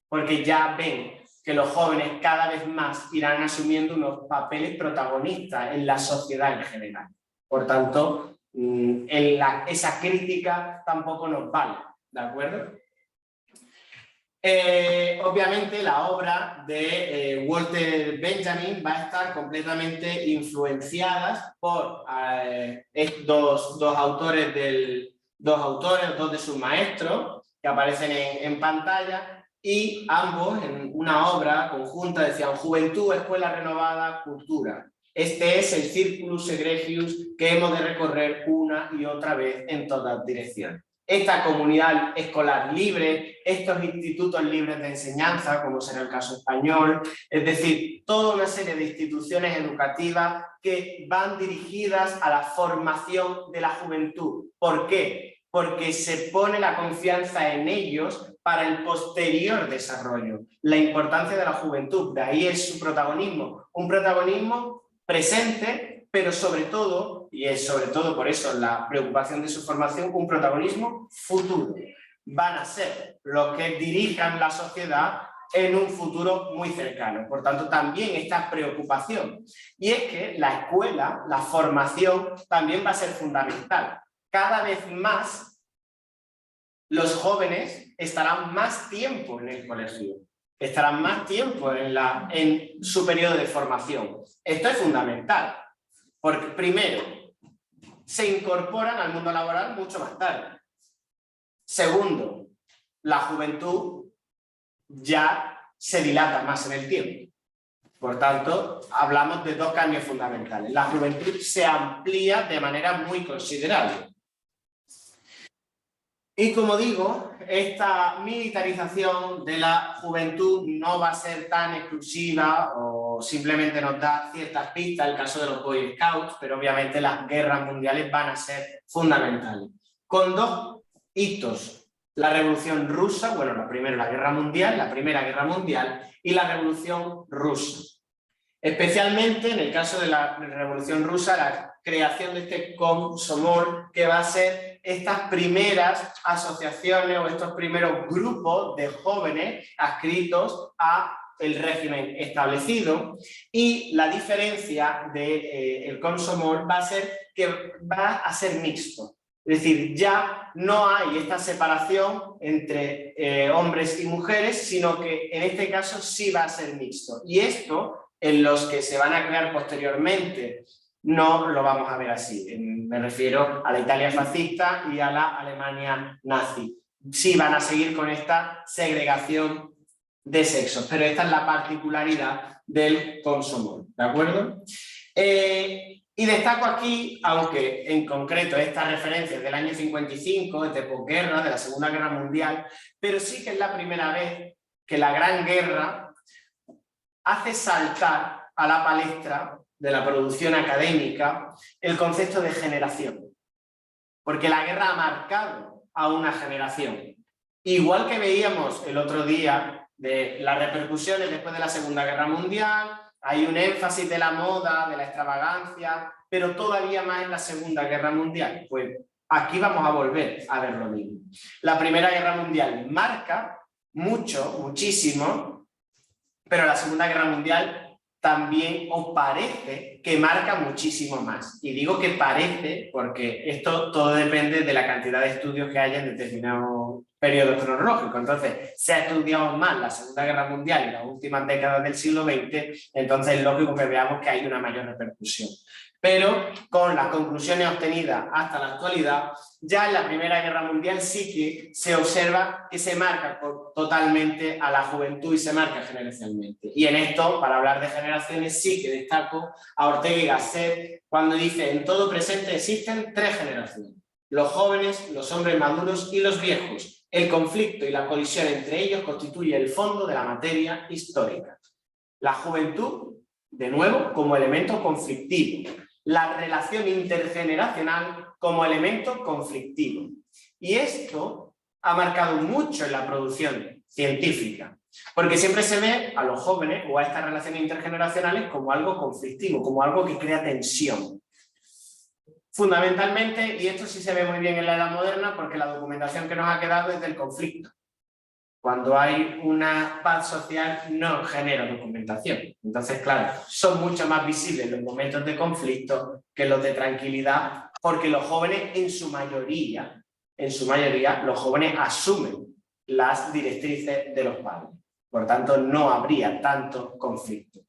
Porque ya ven que los jóvenes cada vez más irán asumiendo unos papeles protagonistas en la sociedad en general. Por tanto, esa crítica tampoco nos vale, ¿de acuerdo? Obviamente la obra de Walter Benjamin va a estar completamente influenciada por dos autores, dos de sus maestros que aparecen en pantalla, y ambos en una obra conjunta decían: juventud, escuela renovada, cultura. Este es el Circulus Egregius que hemos de recorrer una y otra vez en todas direcciones. Esta comunidad escolar libre, estos institutos libres de enseñanza, como será el caso español, es decir, toda una serie de instituciones educativas que van dirigidas a la formación de la juventud. ¿Por qué? Porque se pone la confianza en ellos para el posterior desarrollo. La importancia de la juventud, de ahí es su protagonismo, un protagonismo presente, pero sobre todo, y es sobre todo por eso la preocupación de su formación, un protagonismo futuro. Van a ser los que dirijan la sociedad en un futuro muy cercano. Por tanto, también esta preocupación. Y es que la escuela, la formación, también va a ser fundamental. Cada vez más los jóvenes estarán más tiempo en el colegio, estarán más tiempo en su periodo de formación. Esto es fundamental, porque primero, se incorporan al mundo laboral mucho más tarde. Segundo, la juventud ya se dilata más en el tiempo. Por tanto, hablamos de dos cambios fundamentales. La juventud se amplía de manera muy considerable. Y como digo, esta militarización de la juventud no va a ser tan exclusiva o simplemente nos da ciertas pistas, el caso de los Boy Scouts, pero obviamente las guerras mundiales van a ser fundamentales. Con dos hitos: la Revolución Rusa, bueno, la Primera Guerra Mundial y la Revolución Rusa. Especialmente en el caso de la Revolución Rusa, la creación de este Komsomol, que va a ser estas primeras asociaciones o estos primeros grupos de jóvenes adscritos a el régimen establecido, y la diferencia del Komsomol va a ser que va a ser mixto. Es decir, ya no hay esta separación entre hombres y mujeres, sino que en este caso sí va a ser mixto. Y esto, en los que se van a crear posteriormente, no lo vamos a ver así. Me refiero a la Italia fascista y a la Alemania nazi. Sí van a seguir con esta segregación de sexos, pero esta es la particularidad del Komsomol, ¿de acuerdo? Y destaco aquí, aunque en concreto esta referencia es del año 55, es de posguerra, de la Segunda Guerra Mundial, pero sí que es la primera vez que la Gran Guerra hace saltar a la palestra de la producción académica el concepto de generación. Porque la guerra ha marcado a una generación. Igual que veíamos el otro día de las repercusiones después de la Segunda Guerra Mundial, hay un énfasis de la moda, de la extravagancia, pero todavía más en la Segunda Guerra Mundial. Pues aquí vamos a volver a ver lo mismo. La Primera Guerra Mundial marca mucho, muchísimo, pero la Segunda Guerra Mundial también os parece que marca muchísimo más. Y digo que parece porque esto todo depende de la cantidad de estudios que haya en determinado periodo cronológico. Entonces, se ha estudiado más la Segunda Guerra Mundial y las últimas décadas del siglo XX, entonces es lógico que veamos que hay una mayor repercusión. Pero con las conclusiones obtenidas hasta la actualidad, ya en la Primera Guerra Mundial sí que se observa que se marca totalmente a la juventud y se marca generacionalmente. Y en esto, para hablar de generaciones, sí que destaco a Ortega y Gasset cuando dice: en todo presente existen tres generaciones: los jóvenes, los hombres maduros y los viejos. El conflicto y la colisión entre ellos constituye el fondo de la materia histórica. La juventud, de nuevo, como elemento conflictivo. La relación intergeneracional como elemento conflictivo. Y esto ha marcado mucho en la producción científica, porque siempre se ve a los jóvenes o a estas relaciones intergeneracionales como algo conflictivo, como algo que crea tensión. Fundamentalmente, y esto sí se ve muy bien en la Edad Moderna, porque la documentación que nos ha quedado es del conflicto. Cuando hay una paz social no genera documentación. Entonces, claro, son mucho más visibles los momentos de conflicto que los de tranquilidad, porque los jóvenes en su mayoría, los jóvenes asumen las directrices de los padres. Por tanto, no habría tanto conflicto.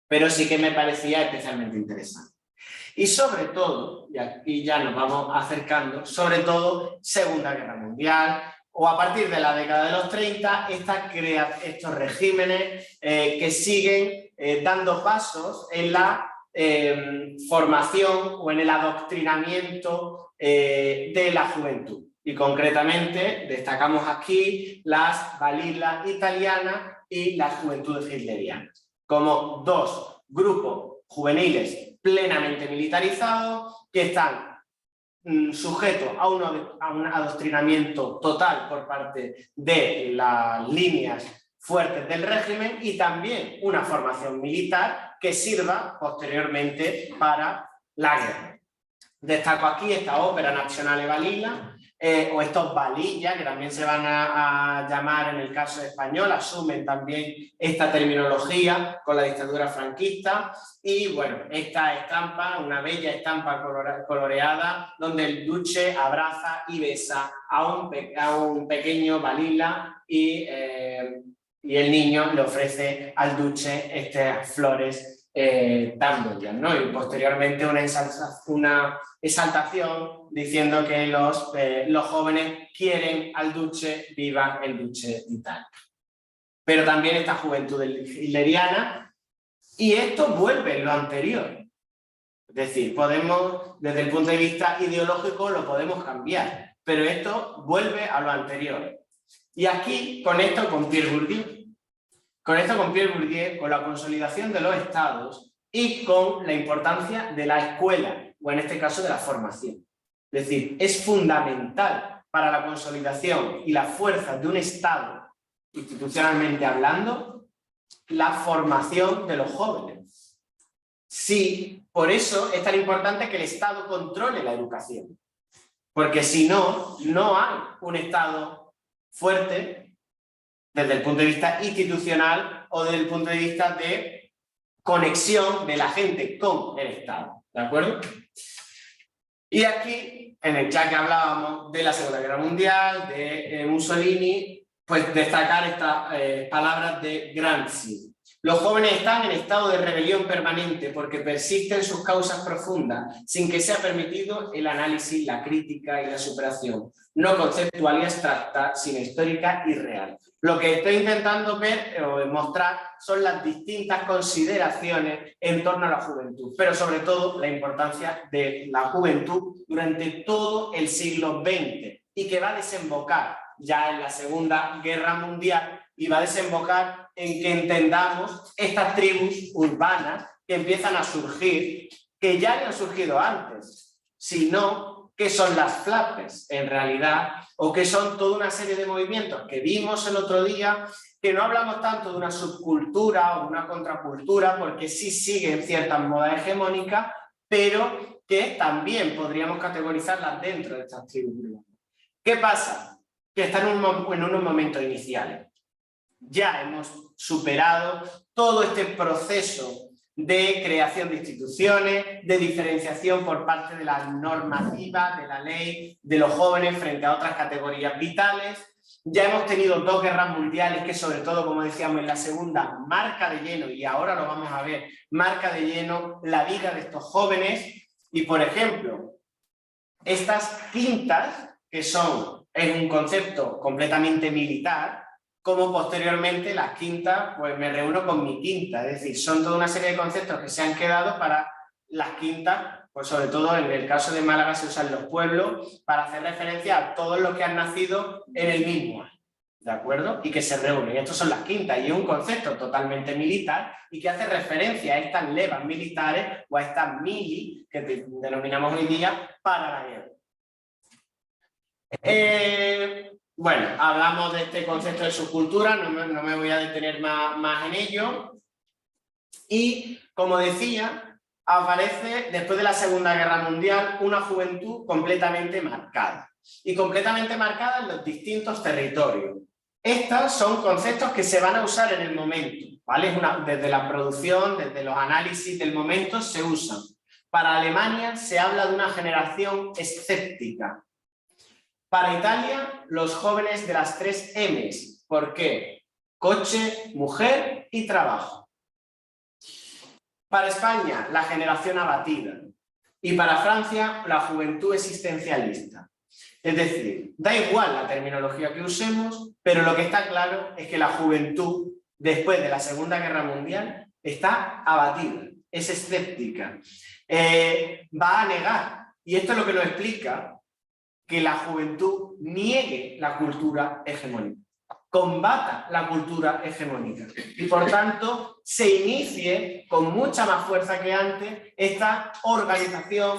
Pero sí que me parecía especialmente interesante. Y sobre todo, y aquí ya nos vamos acercando, sobre todo Segunda Guerra Mundial, o a partir de la década de los 30, estos regímenes que siguen dando pasos en la formación o en el adoctrinamiento de la juventud. Y concretamente destacamos aquí las Balilla italianas y las juventudes hitlerianas, como dos grupos juveniles plenamente militarizados que están sujetos a un adoctrinamiento total por parte de las líneas fuertes del régimen y también una formación militar que sirva posteriormente para la guerra. Destaco aquí esta ópera Nazionale Balilla, o estos Balilla, que también se van a llamar en el caso español, asumen también esta terminología con la dictadura franquista. Y bueno, esta estampa, una bella estampa coloreada, donde el duce abraza y besa a un pequeño Balilla y el niño le ofrece al duce estas flores tan bellas, ¿no? Y posteriormente una exaltación diciendo que los jóvenes quieren al duce, viva el duce de Italia. Pero también esta juventud hitleriana, y esto vuelve en lo anterior. Es decir, podemos, desde el punto de vista ideológico, lo podemos cambiar, pero esto vuelve a lo anterior. Y aquí conecto con Pierre Bourdieu. Conecto con Pierre Bourdieu, con la consolidación de los estados y con la importancia de la escuela, o en este caso de la formación. Es decir, es fundamental para la consolidación y la fuerza de un estado, institucionalmente hablando, la formación de los jóvenes. Sí, por eso es tan importante que el Estado controle la educación, porque si no, no hay un Estado fuerte desde el punto de vista institucional o desde el punto de vista de conexión de la gente con el Estado, ¿de acuerdo? Y aquí, ya que hablábamos de la Segunda Guerra Mundial, de Mussolini, pues destacar estas palabras de Gramsci. Los jóvenes están en estado de rebelión permanente porque persisten sus causas profundas, sin que sea permitido el análisis, la crítica y la superación, no conceptual y abstracta, sino histórica y real. Lo que estoy intentando ver o mostrar son las distintas consideraciones en torno a la juventud, pero sobre todo la importancia de la juventud durante todo el siglo XX y que va a desembocar ya en la Segunda Guerra Mundial y va a desembocar en que entendamos estas tribus urbanas que empiezan a surgir, que ya no han surgido antes, sino que son las FLAPES en realidad, o que son toda una serie de movimientos que vimos el otro día, que no hablamos tanto de una subcultura o de una contracultura, porque sí siguen ciertas modas hegemónicas, pero que también podríamos categorizarlas dentro de estas tribus urbanas. ¿Qué pasa? Que están en unos momentos iniciales. Ya hemos superado todo este proceso de creación de instituciones, de diferenciación por parte de la normativa, de la ley, de los jóvenes frente a otras categorías vitales. Ya hemos tenido 2 guerras mundiales que, sobre todo, como decíamos en la segunda, marca de lleno, y ahora lo vamos a ver, marca de lleno la vida de estos jóvenes. Y, por ejemplo, estas quintas, que es un concepto completamente militar, como posteriormente las quintas, pues me reúno con mi quinta, es decir, son toda una serie de conceptos que se han quedado para las quintas, pues sobre todo en el caso de Málaga se usan los pueblos para hacer referencia a todos los que han nacido en el mismo año, ¿de acuerdo? Y que se reúnen, estos son las quintas, y es un concepto totalmente militar y que hace referencia a estas levas militares o a estas mili que denominamos hoy día para la guerra. Bueno, hablamos de este concepto de subcultura, no me voy a detener más en ello. Y, como decía, aparece después de la Segunda Guerra Mundial una juventud completamente marcada. Y completamente marcada en los distintos territorios. Estos son conceptos que se van a usar en el momento, ¿vale? Desde la producción, desde los análisis del momento se usan. Para Alemania se habla de una generación escéptica. Para Italia, los jóvenes de las 3 M's. ¿Por qué? Coche, mujer y trabajo. Para España, la generación abatida. Y para Francia, la juventud existencialista. Es decir, da igual la terminología que usemos, pero lo que está claro es que la juventud, después de la Segunda Guerra Mundial, está abatida, es escéptica. Va a negar. Y esto es lo que nos explica que la juventud niegue la cultura hegemónica, combata la cultura hegemónica y por tanto se inicie con mucha más fuerza que antes esta organización,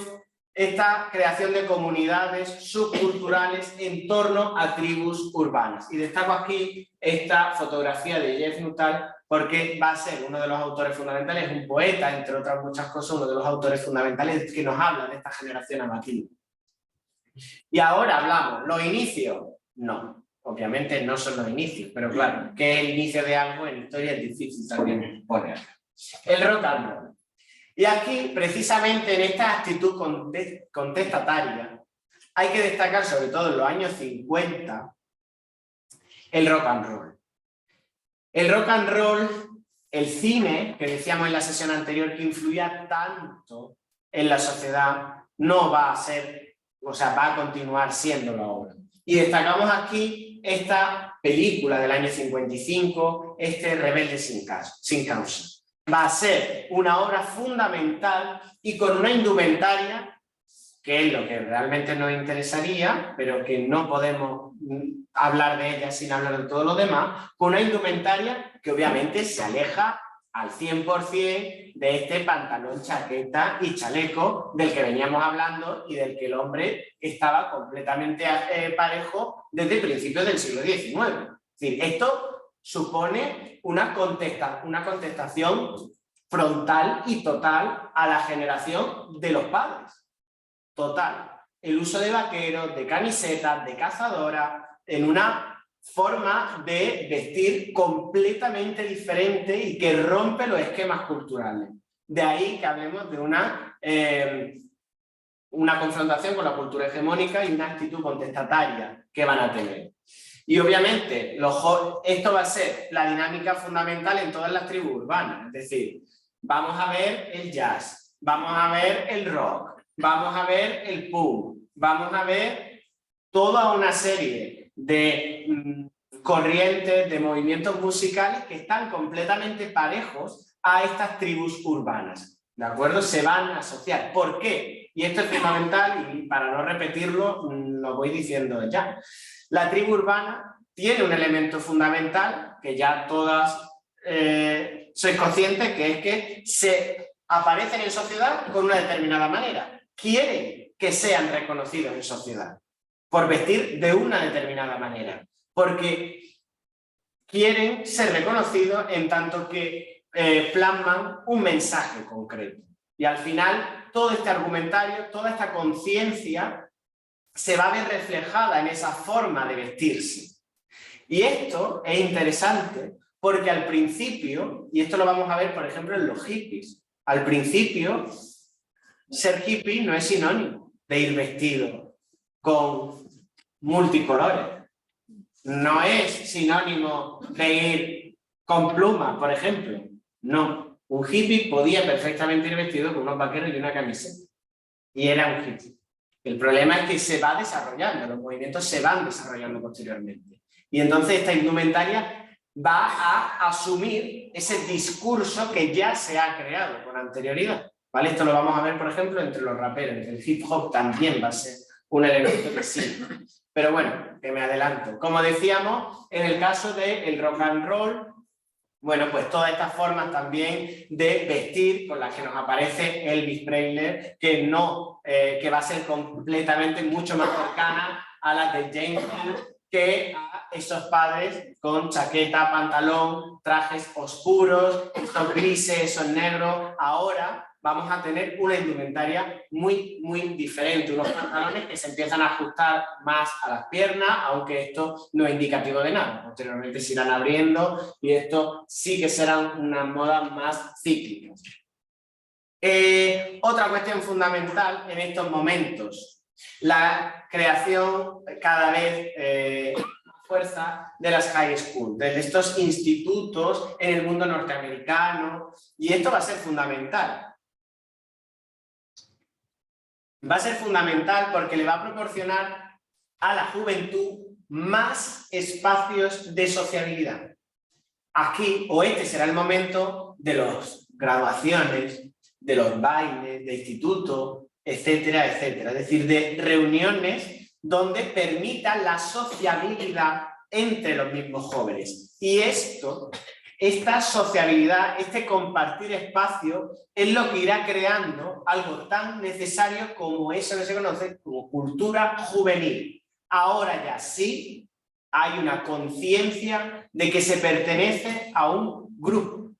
esta creación de comunidades subculturales en torno a tribus urbanas. Y destaco aquí esta fotografía de Jeff Nuttall porque va a ser uno de los autores fundamentales, un poeta, entre otras muchas cosas, uno de los autores fundamentales que nos habla de esta generación abatida. Y ahora hablamos, ¿los inicios? No, obviamente no son los inicios, pero claro, ¿qué es el inicio de algo en historia? Es difícil también poner. El rock and roll. Y aquí, precisamente en esta actitud contestataria, hay que destacar, sobre todo en los años 50, el rock and roll. El rock and roll, el cine, que decíamos en la sesión anterior, que influía tanto en la sociedad, no va a ser, o sea, va a continuar siéndolo ahora. Y destacamos aquí esta película del año 55, Rebelde sin causa. Va a ser una obra fundamental y con una indumentaria, que es lo que realmente nos interesaría, pero que no podemos hablar de ella sin hablar de todo lo demás, con una indumentaria que obviamente se aleja al 100% de este pantalón, chaqueta y chaleco del que veníamos hablando y del que el hombre estaba completamente parejo desde principios del siglo XIX. Es decir, esto supone una contestación frontal y total a la generación de los padres. Total. El uso de vaqueros, de camisetas, de cazadoras, en una forma de vestir completamente diferente y que rompe los esquemas culturales. De ahí que hablemos de una confrontación con la cultura hegemónica y una actitud contestataria que van a tener. Y obviamente esto va a ser la dinámica fundamental en todas las tribus urbanas, es decir, vamos a ver el jazz, vamos a ver el rock, vamos a ver el punk, vamos a ver toda una serie de corrientes, de movimientos musicales que están completamente parejos a estas tribus urbanas, ¿de acuerdo? Se van a asociar. ¿Por qué? Y esto es fundamental y para no repetirlo lo voy diciendo ya. La tribu urbana tiene un elemento fundamental que ya todas sois conscientes, que es que se aparecen en sociedad con una determinada manera. Quieren que sean reconocidos en sociedad por vestir de una determinada manera, porque quieren ser reconocidos en tanto que plasman un mensaje concreto. Y al final todo este argumentario, toda esta conciencia se va a ver reflejada en esa forma de vestirse. Y esto es interesante porque al principio, y esto lo vamos a ver por ejemplo en los hippies, al principio ser hippie no es sinónimo de ir vestido con multicolores, no es sinónimo de ir con plumas, por ejemplo, no. Un hippie podía perfectamente ir vestido con unos vaqueros y una camiseta, y era un hippie. El problema es que se va desarrollando, los movimientos se van desarrollando posteriormente. Y entonces esta indumentaria va a asumir ese discurso que ya se ha creado con anterioridad. ¿Vale? Esto lo vamos a ver, por ejemplo, entre los raperos. Entre el hip hop también va a ser un elemento que sí. Pero bueno, que me adelanto. Como decíamos, en el caso del rock and roll, bueno, pues todas estas formas también de vestir con las que nos aparece Elvis Presley, que va a ser completamente mucho más cercana a las de James Dean que a esos padres con chaqueta, pantalón, trajes oscuros, esos grises, esos negros. Ahora vamos a tener una indumentaria muy, muy diferente, unos pantalones que se empiezan a ajustar más a las piernas, aunque esto no es indicativo de nada. Posteriormente se irán abriendo y esto sí que serán unas modas más cíclicas. Otra cuestión fundamental en estos momentos, la creación cada vez fuerza de las high school, de estos institutos en el mundo norteamericano, y esto va a ser fundamental. Va a ser fundamental porque le va a proporcionar a la juventud más espacios de sociabilidad. Aquí, o este será el momento de las graduaciones, de los bailes, de instituto, etcétera, etcétera. Es decir, de reuniones donde permita la sociabilidad entre los mismos jóvenes. Y esta sociabilidad, este compartir espacio, es lo que irá creando algo tan necesario como eso que se conoce como cultura juvenil. Ahora ya sí hay una conciencia de que se pertenece a un grupo.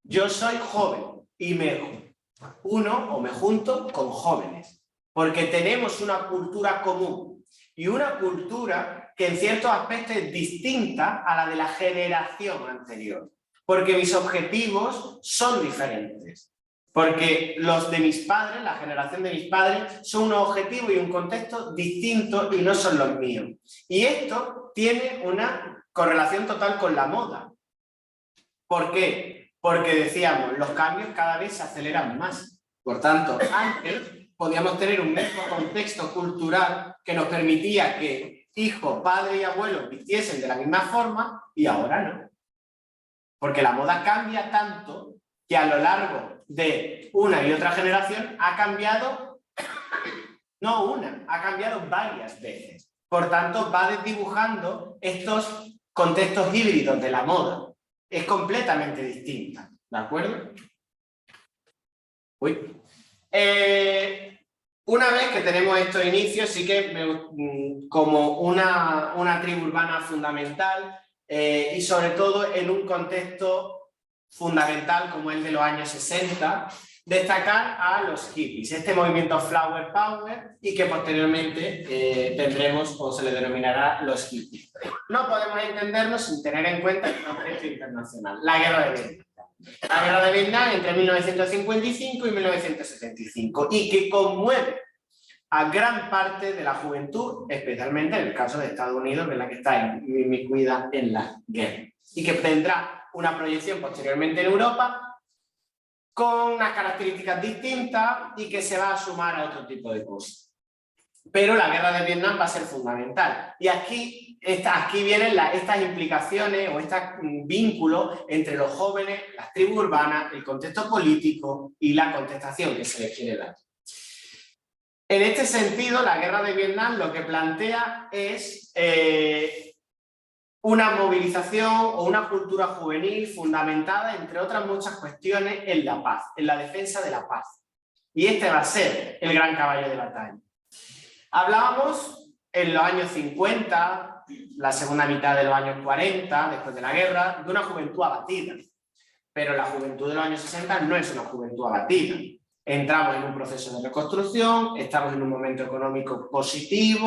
Yo soy joven y me junto con jóvenes, porque tenemos una cultura común y una cultura que en ciertos aspectos es distinta a la de la generación anterior, porque mis objetivos son diferentes, porque los de mis padres, la generación de mis padres, son unos objetivos y un contexto distinto y no son los míos. Y esto tiene una correlación total con la moda. ¿Por qué? Porque decíamos, los cambios cada vez se aceleran más. Por tanto, antes podíamos tener un mismo contexto cultural que nos permitía que hijos, padres y abuelos vistiesen de la misma forma, y ahora no. Porque la moda cambia tanto que a lo largo de una y otra generación ha cambiado, no una, ha cambiado varias veces. Por tanto, va desdibujando estos contextos híbridos de la moda. Es completamente distinta, ¿de acuerdo? Una vez que tenemos estos inicios, sí que como una tribu urbana fundamental, y sobre todo en un contexto fundamental como el de los años 60, Destacar a los hippies, este movimiento Flower Power, y que posteriormente tendremos o se le denominará los hippies. No podemos entendernos sin tener en cuenta el contexto internacional, la guerra de Vietnam. La guerra de Vietnam entre 1955 y 1975, y que conmueve a gran parte de la juventud, especialmente en el caso de Estados Unidos, que es la que está inmiscuida en la guerra, y que tendrá una proyección posteriormente en Europa, con unas características distintas y que se va a sumar a otro tipo de cosas. Pero la guerra de Vietnam va a ser fundamental. Y aquí vienen estas implicaciones o estos vínculos entre los jóvenes, las tribus urbanas, el contexto político y la contestación que se les quiere dar. En este sentido, la guerra de Vietnam lo que plantea es una movilización o una cultura juvenil fundamentada, entre otras muchas cuestiones, en la paz, en la defensa de la paz. Y este va a ser el gran caballo de batalla. Hablábamos en los años 50, la segunda mitad de los años 40, después de la guerra, de una juventud abatida. Pero la juventud de los años 60 no es una juventud abatida. Entramos en un proceso de reconstrucción, estamos en un momento económico positivo.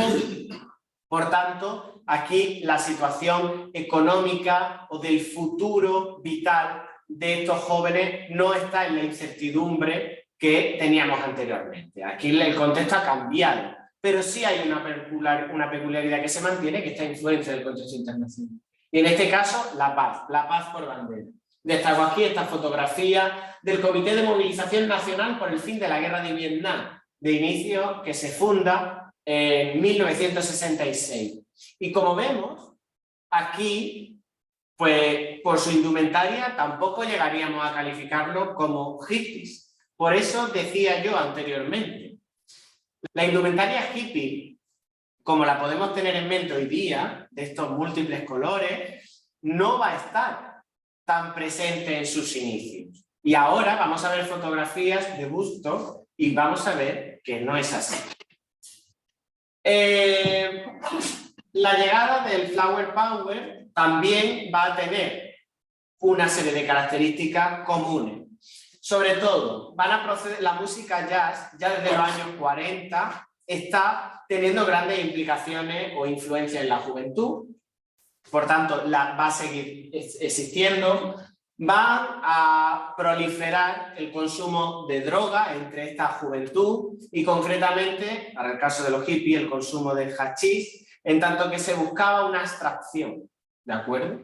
Por tanto, aquí la situación económica o del futuro vital de estos jóvenes no está en la incertidumbre que teníamos anteriormente. Aquí el contexto ha cambiado, pero sí hay una peculiaridad que se mantiene, que está influencia del contexto internacional. Y en este caso, la paz por bandera. Destaco aquí esta fotografía del Comité de Movilización Nacional por el Fin de la Guerra de Vietnam, de inicio que se funda en 1966. Y como vemos, aquí, pues por su indumentaria tampoco llegaríamos a calificarlo como hippies. Por eso decía yo anteriormente, la indumentaria hippie, como la podemos tener en mente hoy día, de estos múltiples colores, no va a estar tan presente en sus inicios. Y ahora vamos a ver fotografías de Woodstock y vamos a ver que no es así. La llegada del Flower Power también va a tener una serie de características comunes. Sobre todo, la música jazz, ya desde los años 40, está teniendo grandes implicaciones o influencias en la juventud. Por tanto, va a seguir existiendo. Va a proliferar el consumo de droga entre esta juventud y concretamente, para el caso de los hippies, el consumo de hachís, en tanto que se buscaba una abstracción, ¿de acuerdo?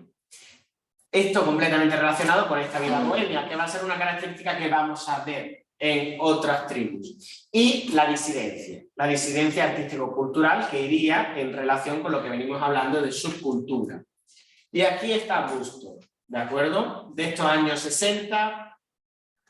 Esto completamente relacionado con esta vida bohemia, que va a ser una característica que vamos a ver en otras tribus. Y la disidencia artístico-cultural que iría en relación con lo que venimos hablando de subcultura. Y aquí está Woodstock, ¿de acuerdo? De estos años 60,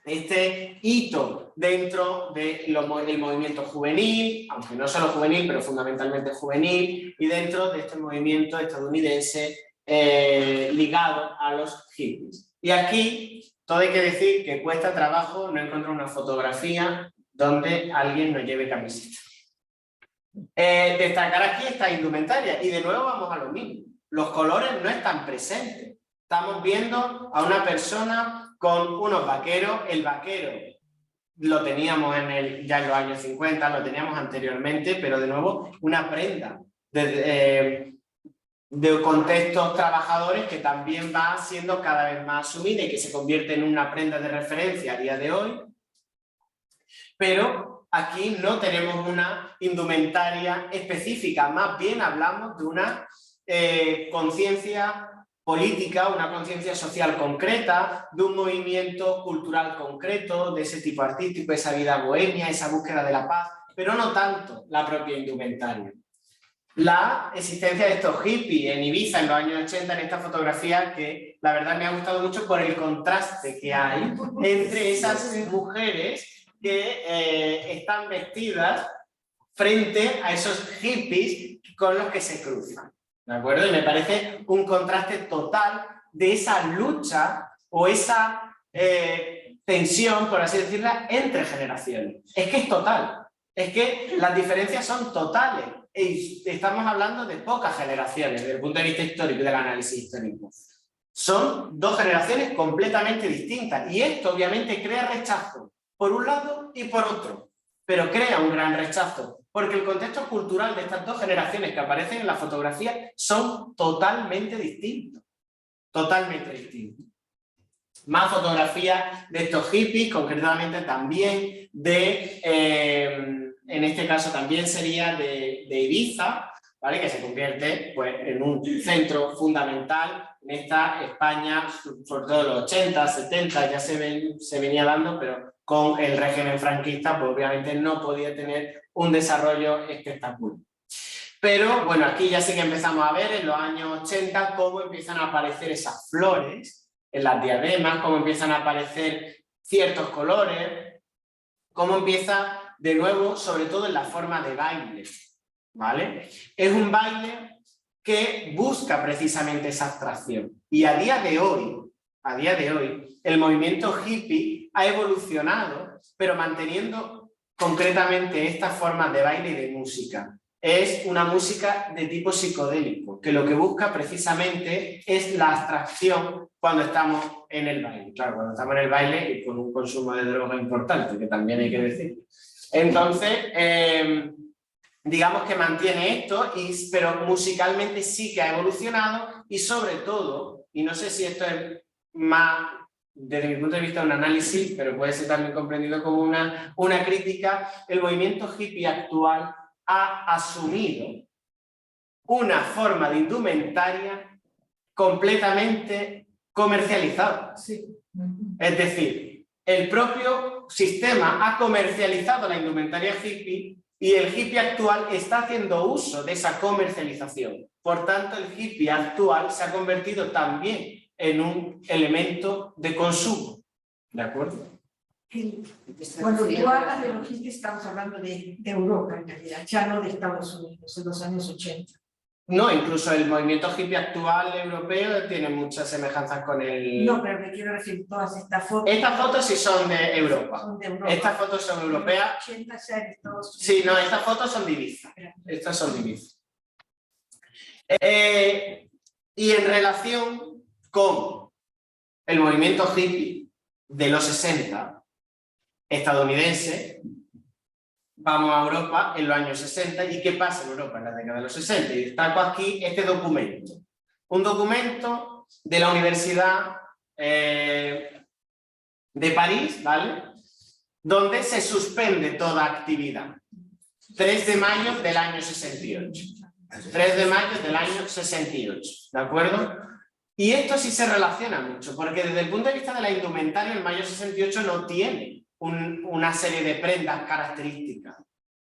este hito dentro del movimiento juvenil, aunque no solo juvenil, pero fundamentalmente juvenil, y dentro de este movimiento estadounidense ligado a los hippies. Y aquí todo hay que decir que cuesta trabajo no encontrar una fotografía donde alguien no lleve camiseta. Destacar aquí esta indumentaria, y de nuevo vamos a lo mismo. Los colores no están presentes. Estamos viendo a una persona con unos vaqueros. El vaquero lo teníamos ya en los años 50, lo teníamos anteriormente, pero de nuevo una prenda de contextos trabajadores que también va siendo cada vez más asumida y que se convierte en una prenda de referencia a día de hoy. Pero aquí no tenemos una indumentaria específica, más bien hablamos de una conciencia política, una conciencia social concreta, de un movimiento cultural concreto, de ese tipo artístico, esa vida bohemia, esa búsqueda de la paz, pero no tanto la propia indumentaria. La existencia de estos hippies en Ibiza en los años 80, en esta fotografía, que la verdad me ha gustado mucho por el contraste que hay entre esas mujeres que están vestidas frente a esos hippies con los que se cruzan. ¿De acuerdo? Y me parece un contraste total de esa lucha o esa tensión, por así decirla, entre generaciones. Es que es total. Es que las diferencias son totales. Y estamos hablando de pocas generaciones desde el punto de vista histórico y del análisis histórico. Son dos generaciones completamente distintas. Y esto obviamente crea rechazo. por un lado y por otro, pero crea un gran rechazo, porque el contexto cultural de estas dos generaciones que aparecen en la fotografía son totalmente distintos. Totalmente distintos. Más fotografías de estos hippies, concretamente también de, en este caso también sería de Ibiza, ¿vale? Que se convierte pues, en un centro fundamental en esta España, sobre todo en los 80, 70, ya se venía dando, pero con el régimen franquista, pues obviamente no podía tener un desarrollo espectacular. Pero bueno, aquí ya sí que empezamos a ver en los años 80 cómo empiezan a aparecer esas flores en las diademas, cómo empiezan a aparecer ciertos colores, cómo empieza de nuevo, sobre todo en la forma de baile, ¿vale? Es un baile que busca precisamente esa abstracción. Y a día de hoy, el movimiento hippie ha evolucionado, pero manteniendo concretamente estas formas de baile y de música. Es una música de tipo psicodélico, que lo que busca precisamente es la abstracción cuando estamos en el baile. Claro, cuando estamos en el baile y con un consumo de droga importante, que también hay que decir. Entonces, digamos que mantiene esto, pero musicalmente sí que ha evolucionado y sobre todo, y no sé si esto es más, desde mi punto de vista, un análisis, pero puede ser también comprendido como una crítica, el movimiento hippie actual ha asumido una forma de indumentaria completamente comercializada. Sí. Es decir, el propio sistema ha comercializado la indumentaria hippie y el hippie actual está haciendo uso de esa comercialización. Por tanto, el hippie actual se ha convertido también en un elemento de consumo. ¿De acuerdo? Cuando tú hablas de los hippies, estamos hablando de Europa, en realidad, ya no de Estados Unidos, en los años 80. No, incluso el movimiento hippie actual europeo tiene muchas semejanzas con el... No, pero me quiero referir a todas estas fotos. Estas fotos sí son de Europa. Son de Europa. Estas fotos son europeas. 80 ya en Estados Unidos. Sí, no, estas fotos son de Ibiza. Estas son de Ibiza. Y en relación con el movimiento hippie de los 60, estadounidense, vamos a Europa en los años 60. ¿Y qué pasa en Europa en la década de los 60? Y destaco aquí este documento. Un documento de la Universidad de París, ¿vale? Donde se suspende toda actividad. 3 de mayo del año 68. 3 de mayo del año 68, ¿de acuerdo? Y esto sí se relaciona mucho, porque desde el punto de vista de la indumentaria, el mayo 68 no tiene una serie de prendas características,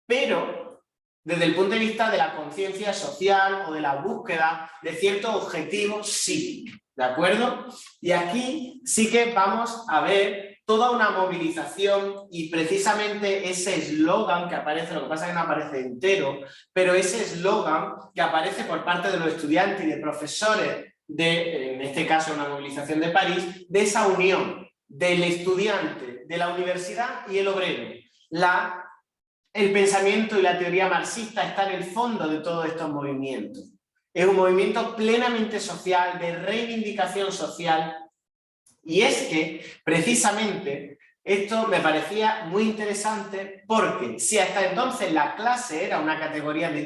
pero desde el punto de vista de la conciencia social o de la búsqueda de ciertos objetivos, sí, ¿de acuerdo? Y aquí sí que vamos a ver toda una movilización y precisamente ese eslogan que aparece, lo que pasa es que no aparece entero, pero ese eslogan que aparece por parte de los estudiantes y de profesores de, en este caso, una movilización de París, de esa unión del estudiante, de la universidad y el obrero. El pensamiento y la teoría marxista está en el fondo de todos estos movimientos. Es un movimiento plenamente social, de reivindicación social, y es que, precisamente, esto me parecía muy interesante porque si hasta entonces la clase era una categoría de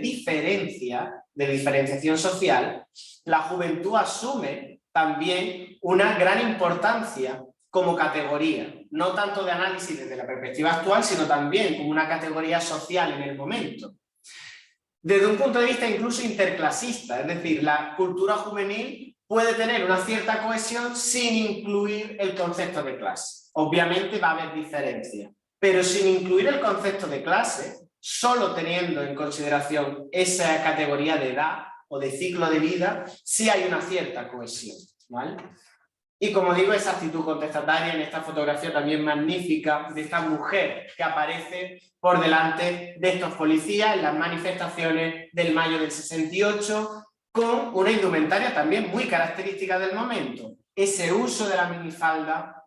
diferenciación social, la juventud asume también una gran importancia como categoría, no tanto de análisis desde la perspectiva actual, sino también como una categoría social en el momento. Desde un punto de vista incluso interclasista, es decir, la cultura juvenil puede tener una cierta cohesión sin incluir el concepto de clase. Obviamente va a haber diferencias, pero sin incluir el concepto de clase, solo teniendo en consideración esa categoría de edad o de ciclo de vida, sí hay una cierta cohesión, ¿vale? Y como digo, esa actitud contestataria en esta fotografía también magnífica de esta mujer que aparece por delante de estos policías en las manifestaciones del mayo del 68, con una indumentaria también muy característica del momento. Ese uso de la minifalda,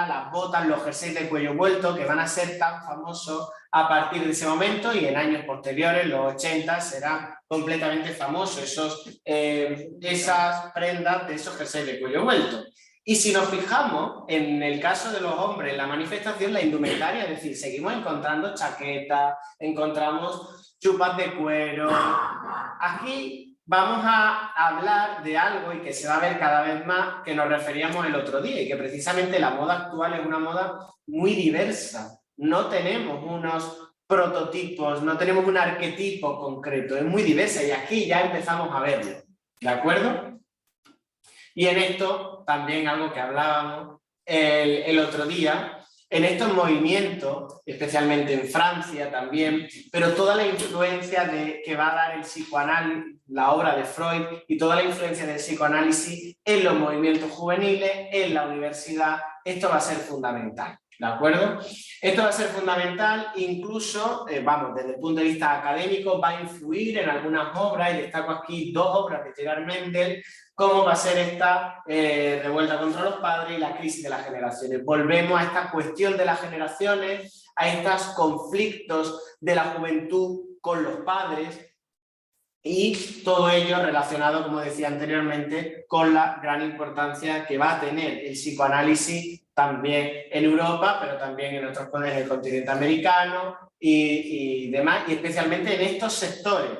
las botas, los jerseys de cuello vuelto, que van a ser tan famosos a partir de ese momento, y en años posteriores, los 80, serán completamente famosos esas prendas de esos jerseys de cuello vuelto. Y si nos fijamos, en el caso de los hombres, en la manifestación, la indumentaria, es decir, seguimos encontrando chaquetas, encontramos chupas de cuero. Aquí vamos a hablar de algo y que se va a ver cada vez más, que nos referíamos el otro día, y que precisamente la moda actual es una moda muy diversa. No tenemos unos prototipos, no tenemos un arquetipo concreto, es muy diversa y aquí ya empezamos a verlo, ¿de acuerdo? Y en esto, también algo que hablábamos el otro día, en estos movimientos, especialmente en Francia también, pero toda la influencia que va a dar el psicoanálisis, la obra de Freud, y toda la influencia del psicoanálisis en los movimientos juveniles, en la universidad, esto va a ser fundamental, ¿de acuerdo? Esto va a ser fundamental, incluso, desde el punto de vista académico, va a influir en algunas obras, y destaco aquí 2 obras de Gerard Mendel, cómo va a ser esta revuelta contra los padres y la crisis de las generaciones. Volvemos a esta cuestión de las generaciones, a estos conflictos de la juventud con los padres, y todo ello relacionado, como decía anteriormente, con la gran importancia que va a tener el psicoanálisis también en Europa, pero también en otros países del continente americano y demás, y especialmente en estos sectores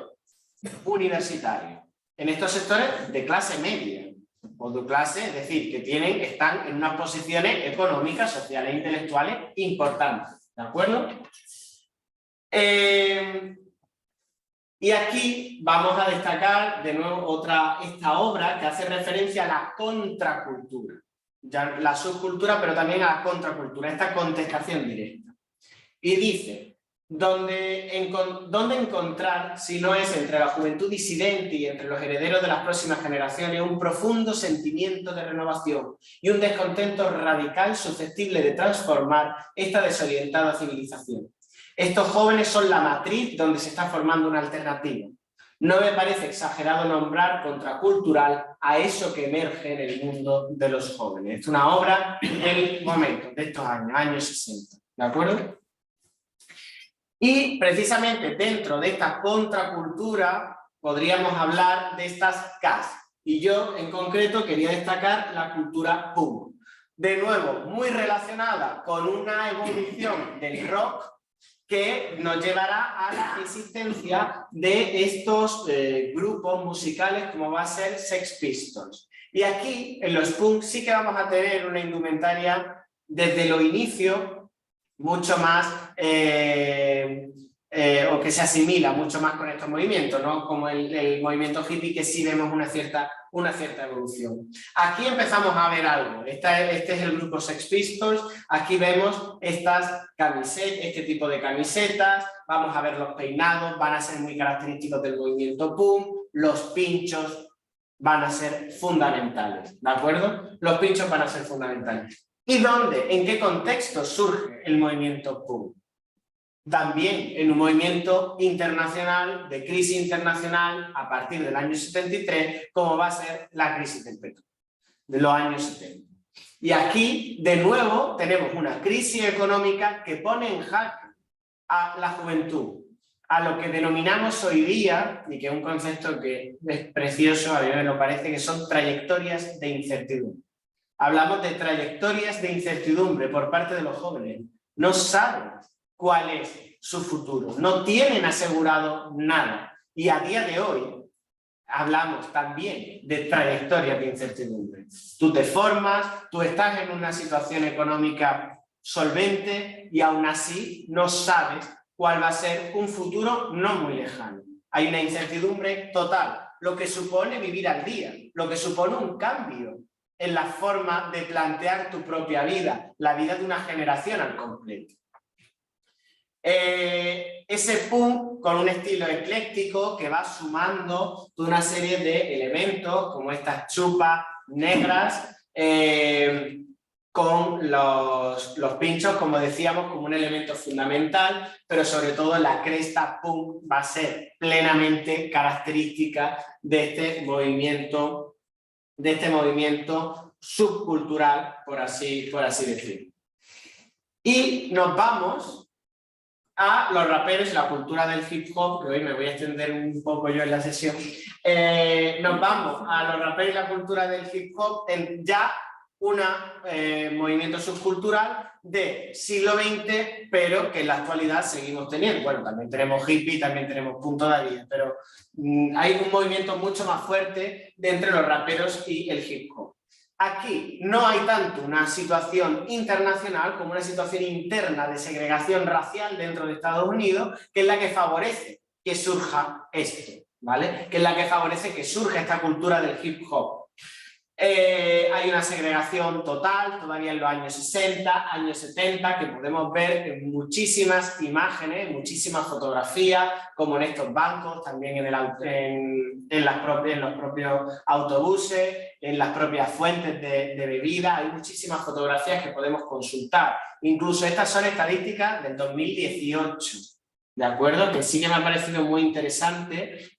universitarios, en estos sectores de clase media o de clase, es decir, que están en unas posiciones económicas, sociales e intelectuales importantes, ¿de acuerdo? Y aquí vamos a destacar de nuevo esta obra que hace referencia a la contracultura, ya la subcultura, pero también a la contracultura, esta contestación directa. Y dice, ¿dónde encontrar, si no es entre la juventud disidente y entre los herederos de las próximas generaciones, un profundo sentimiento de renovación y un descontento radical susceptible de transformar esta desorientada civilización? Estos jóvenes son la matriz donde se está formando una alternativa. No me parece exagerado nombrar contracultural a eso que emerge en el mundo de los jóvenes. Es una obra del momento, de estos años 60, ¿de acuerdo? Y precisamente dentro de esta contracultura podríamos hablar de estas CAS. Y yo en concreto quería destacar la cultura punk. De nuevo, muy relacionada con una evolución del rock que nos llevará a la existencia de estos grupos musicales como va a ser Sex Pistols. Y aquí, en los punk, sí que vamos a tener una indumentaria desde los inicios mucho más, o que se asimila mucho más con estos movimientos, ¿no? Como el movimiento hippie, que sí vemos una cierta evolución. Aquí empezamos a ver algo. Este es el grupo Sex Pistols. Aquí vemos estas camisetas, este tipo de camisetas. Vamos a ver los peinados, van a ser muy característicos del movimiento punk. Los pinchos van a ser fundamentales, ¿de acuerdo? Los pinchos van a ser fundamentales. ¿Y dónde? ¿En qué contexto surge el movimiento punk? También en un movimiento internacional, de crisis internacional, a partir del año 73, como va a ser la crisis del petróleo, de los años 70. Y aquí, de nuevo, tenemos una crisis económica que pone en jaque a la juventud, a lo que denominamos hoy día, y que es un concepto que es precioso, a mí me lo parece, que son trayectorias de incertidumbre. Hablamos de trayectorias de incertidumbre por parte de los jóvenes. No saben cuál es su futuro, no tienen asegurado nada. Y a día de hoy hablamos también de trayectorias de incertidumbre. Tú te formas, tú estás en una situación económica solvente y aún así no sabes cuál va a ser un futuro no muy lejano. Hay una incertidumbre total, lo que supone vivir al día, lo que supone un cambio en la forma de plantear tu propia vida, la vida de una generación al completo. Ese punk con un estilo ecléctico que va sumando toda una serie de elementos como estas chupas negras con los pinchos, como decíamos, como un elemento fundamental, pero sobre todo la cresta punk va a ser plenamente característica de este movimiento subcultural, por así decirlo. Y nos vamos a los raperos y la cultura del hip hop, que hoy me voy a extender un poco yo en la sesión. Nos vamos a los raperos y la cultura del hip hop ya un movimiento subcultural de siglo XX, pero que en la actualidad seguimos teniendo. Bueno, también tenemos hippie, también tenemos punto de vida, pero hay un movimiento mucho más fuerte de entre los raperos y el hip hop. Aquí no hay tanto una situación internacional como una situación interna de segregación racial dentro de Estados Unidos, que es la que favorece que surja esto, ¿vale? Que es la que favorece que surja esta cultura del hip hop. Hay una segregación total, todavía en los años 60, años 70, que podemos ver en muchísimas imágenes, muchísimas fotografías, como en estos bancos, también en los propios autobuses, en las propias fuentes de bebida. Hay muchísimas fotografías que podemos consultar. Incluso estas son estadísticas del 2018, ¿de acuerdo? Que sí que me ha parecido muy interesante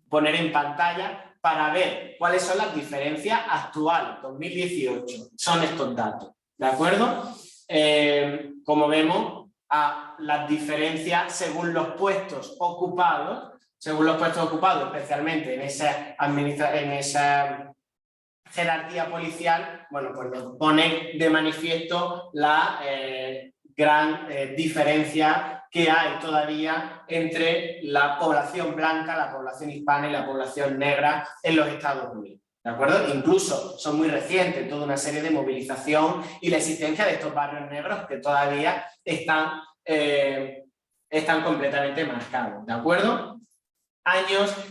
poner en pantalla para ver cuáles son las diferencias actuales, 2018, son estos datos, ¿de acuerdo? Como vemos, las diferencias según los puestos ocupados, especialmente en esa jerarquía policial, bueno, pues nos pone de manifiesto la gran diferencia que hay todavía entre la población blanca, la población hispana y la población negra en los Estados Unidos, ¿de acuerdo? Incluso son muy recientes toda una serie de movilización y la existencia de estos barrios negros que todavía están completamente marcados, ¿de acuerdo?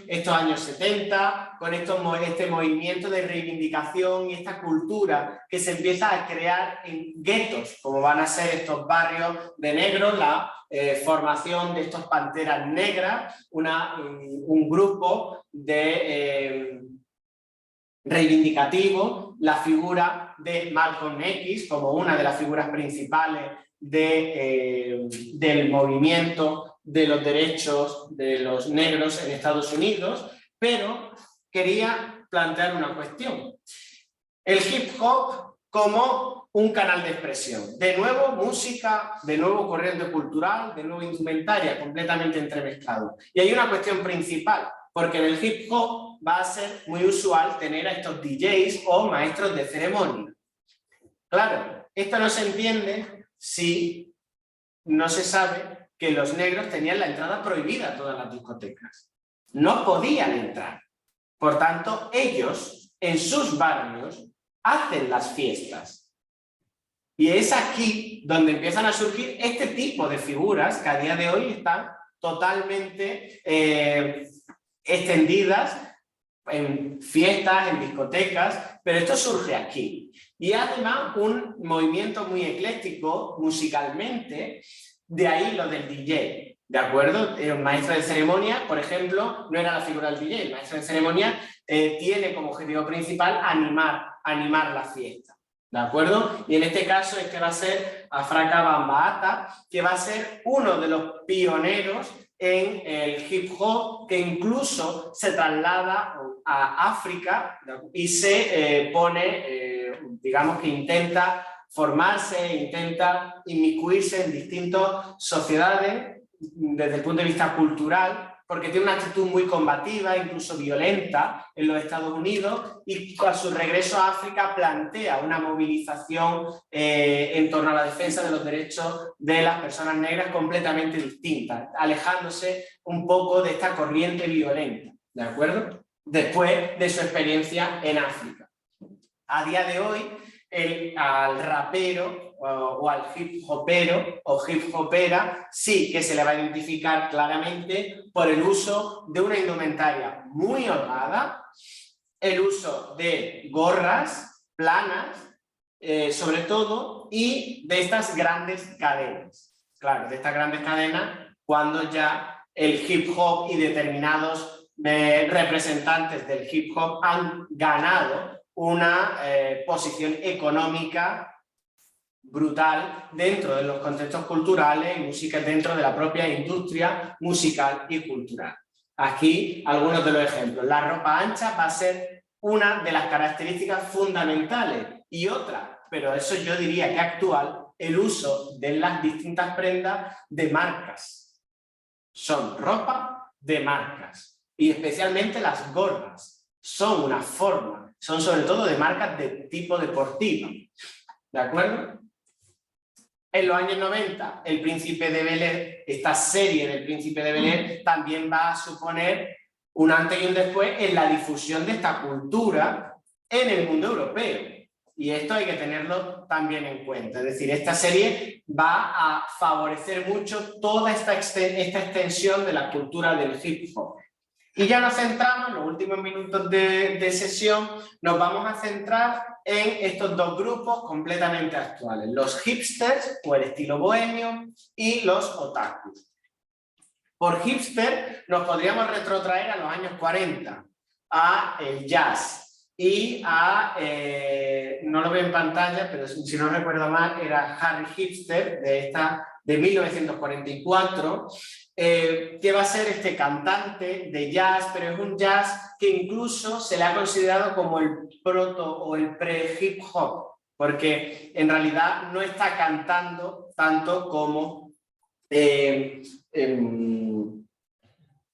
Estos años 70, con este movimiento de reivindicación y esta cultura que se empieza a crear en guetos, como van a ser estos barrios de negros, la formación de estos panteras negras, un grupo de reivindicativo, la figura de Malcolm X como una de las figuras principales del movimiento de los derechos de los negros en Estados Unidos, pero quería plantear una cuestión. El hip hop como un canal de expresión. De nuevo música, de nuevo corriente cultural, de nuevo indumentaria, completamente entremezclado. Y hay una cuestión principal, porque en el hip hop va a ser muy usual tener a estos DJs o maestros de ceremonia. Claro, esto no se entiende si no se sabe que los negros tenían la entrada prohibida a todas las discotecas. No podían entrar. Por tanto, ellos, en sus barrios, hacen las fiestas. Y es aquí donde empiezan a surgir este tipo de figuras que a día de hoy están totalmente extendidas en fiestas, en discotecas, pero esto surge aquí. Y además un movimiento muy ecléctico musicalmente, de ahí lo del DJ, ¿de acuerdo? El maestro de ceremonia, por ejemplo, no era la figura del DJ, el maestro de ceremonia tiene como objetivo principal animar la fiesta, ¿de acuerdo? Y en este caso va a ser Afrika Bambaataa, que va a ser uno de los pioneros en el hip hop, que incluso se traslada a África y se digamos que intenta formarse, intenta inmiscuirse en distintas sociedades desde el punto de vista cultural, porque tiene una actitud muy combativa, incluso violenta en los Estados Unidos, y a su regreso a África plantea una movilización en torno a la defensa de los derechos de las personas negras completamente distinta, alejándose un poco de esta corriente violenta, ¿de acuerdo? Después de su experiencia en África. A día de hoy, al rapero o al hip hopero o hip hopera sí que se le va a identificar claramente por el uso de una indumentaria muy holgada, el uso de gorras planas, sobre todo, y de estas grandes cadenas. Claro, de estas grandes cadenas cuando ya el hip hop y determinados representantes del hip hop han ganado una posición económica brutal dentro de los contextos culturales y música dentro de la propia industria musical y cultural. Aquí algunos de los ejemplos. La ropa ancha va a ser una de las características fundamentales y otra, pero eso yo diría que actual, el uso de las distintas prendas de marcas. Son ropa de marcas y especialmente las gorras. Son una forma son sobre todo de marcas de tipo deportivo, ¿de acuerdo? En los años 90, el Príncipe de Bel-Air, esta serie del Príncipe de Bel-Air, también va a suponer un antes y un después en la difusión de esta cultura en el mundo europeo. Y esto hay que tenerlo también en cuenta. Es decir, esta serie va a favorecer mucho toda esta extensión de la cultura del hip hop. Y ya nos centramos, en los últimos minutos de sesión, nos vamos a centrar en estos dos grupos completamente actuales. Los hipsters, o el estilo bohemio, y los otakus. Por hipster nos podríamos retrotraer a los años 40, a el jazz y a, no lo veo en pantalla, pero si no recuerdo mal, era Harry Hipster, de 1944, que va a ser este cantante de jazz, pero es un jazz que incluso se le ha considerado como el proto o el pre-hip hop, porque en realidad no está cantando tanto como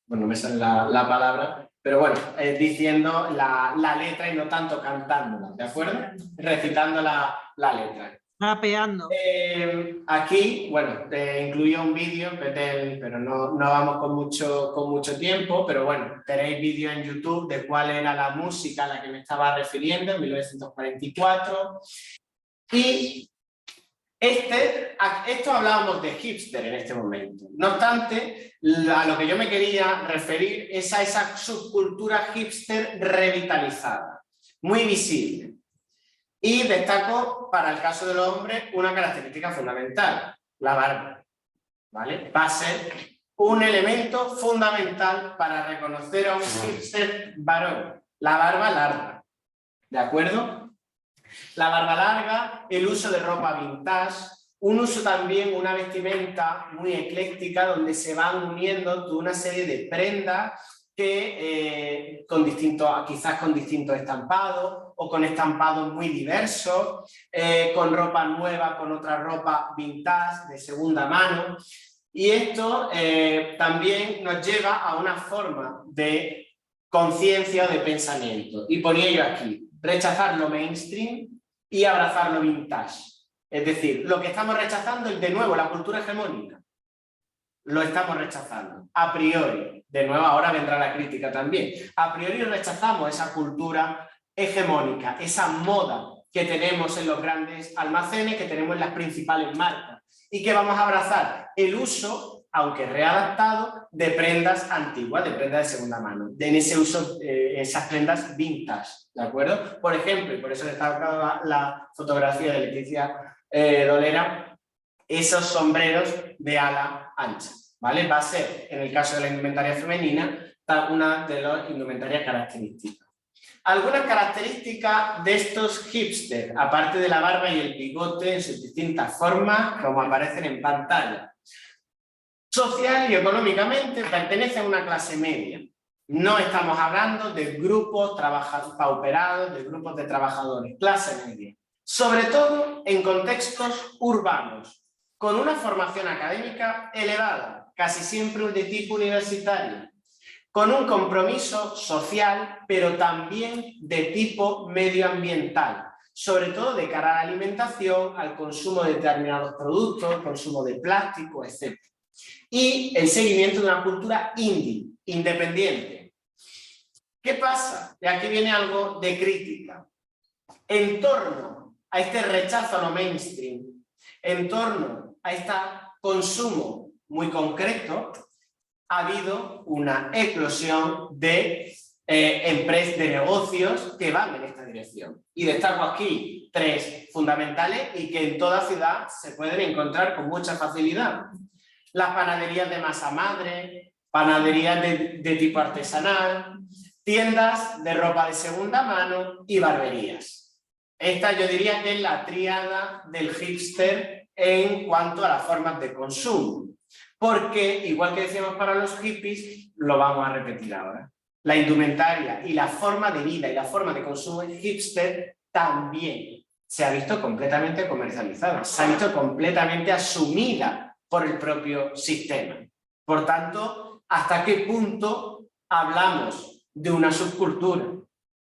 bueno, me sale la palabra, pero bueno, diciendo la letra y no tanto cantándola, ¿de acuerdo? Recitando la letra. Rapeando. Aquí, bueno, incluía un vídeo, pero no vamos con mucho tiempo, pero bueno, tenéis vídeo en YouTube de cuál era la música a la que me estaba refiriendo en 1944. Y esto hablábamos de hipster en este momento. No obstante, a lo que yo me quería referir es a esa subcultura hipster revitalizada, muy visible. Y destaco, para el caso del hombre, una característica fundamental, la barba, ¿vale? Va a ser un elemento fundamental para reconocer a un hipster varón, la barba larga, ¿de acuerdo? La barba larga, el uso de ropa vintage, un uso también, una vestimenta muy ecléctica donde se van uniendo toda una serie de prendas que quizás con distintos estampados o con estampados muy diversos, con ropa nueva, con otra ropa vintage de segunda mano. Y esto también nos lleva a una forma de conciencia o de pensamiento. Y por ello aquí, rechazar lo mainstream y abrazar lo vintage. Es decir, lo que estamos rechazando es de nuevo la cultura hegemónica. Lo estamos rechazando, a priori. De nuevo, ahora vendrá la crítica también. A priori rechazamos esa cultura hegemónica, esa moda que tenemos en los grandes almacenes, que tenemos en las principales marcas, y que vamos a abrazar el uso, aunque readaptado, de prendas antiguas, de prendas de segunda mano, en ese uso, esas prendas vintage, ¿de acuerdo? Por ejemplo, y por eso destacaba la fotografía de Leticia Dolera, esos sombreros de ala ancha, ¿vale? Va a ser, en el caso de la indumentaria femenina, una de las indumentarias características. Algunas características de estos hipsters, aparte de la barba y el bigote en sus distintas formas, como aparecen en pantalla. Social y económicamente pertenece a una clase media. No estamos hablando de grupos pauperados, de grupos de trabajadores, clase media. Sobre todo en contextos urbanos, con una formación académica elevada, casi siempre de tipo universitario, con un compromiso social, pero también de tipo medioambiental, sobre todo de cara a la alimentación, al consumo de determinados productos, consumo de plástico, etc. Y el seguimiento de una cultura indie, independiente. ¿Qué pasa? Y aquí viene algo de crítica. En torno a este rechazo a lo mainstream, en torno a este consumo muy concreto, ha habido una eclosión de empresas, de negocios que van en esta dirección. Y destaco aquí tres fundamentales y que en toda ciudad se pueden encontrar con mucha facilidad. Las panaderías de masa madre, panaderías de tipo artesanal, tiendas de ropa de segunda mano y barberías. Esta yo diría que es la tríada del hipster en cuanto a las formas de consumo. Porque, igual que decíamos para los hippies, lo vamos a repetir ahora. La indumentaria y la forma de vida y la forma de consumo hipster también se ha visto completamente comercializada, se ha visto completamente asumida por el propio sistema. Por tanto, ¿hasta qué punto hablamos de una subcultura?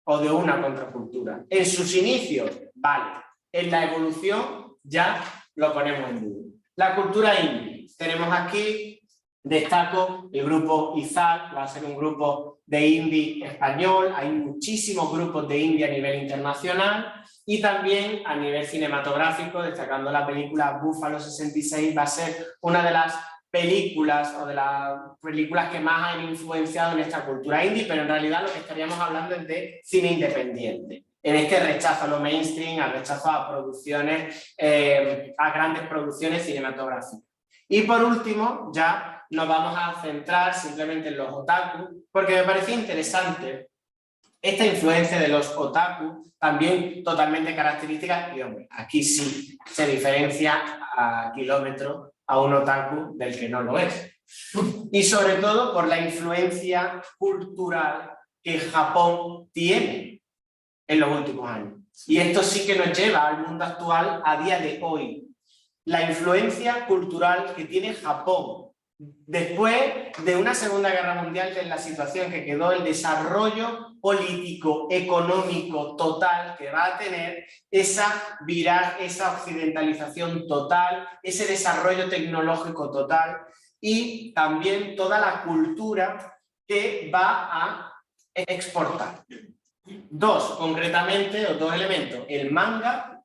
o de una contracultura. En sus inicios, vale. En la evolución ya lo ponemos en duda. La cultura indie. Tenemos aquí, destaco el grupo Izal, va a ser un grupo de indie español. Hay muchísimos grupos de indie a nivel internacional y también a nivel cinematográfico, destacando la película Búfalo 66, va a ser una de las películas o de las películas que más han influenciado en esta cultura indie, pero en realidad lo que estaríamos hablando es de cine independiente. En este rechazo a lo mainstream, al rechazo a producciones, a grandes producciones cinematográficas. Y por último, ya nos vamos a centrar simplemente en los otaku, porque me parecía interesante esta influencia de los otaku, también totalmente característica, y hombre, aquí sí se diferencia a kilómetros a un otaku del que no lo es. Y sobre todo por la influencia cultural que Japón tiene en los últimos años. Y esto sí que nos lleva al mundo actual a día de hoy. La influencia cultural que tiene Japón después de una Segunda Guerra Mundial, que es la situación que quedó, el desarrollo político, económico total que va a tener, esa viraje, esa occidentalización total, ese desarrollo tecnológico total y también toda la cultura que va a exportar. Dos, concretamente, o dos elementos, el manga.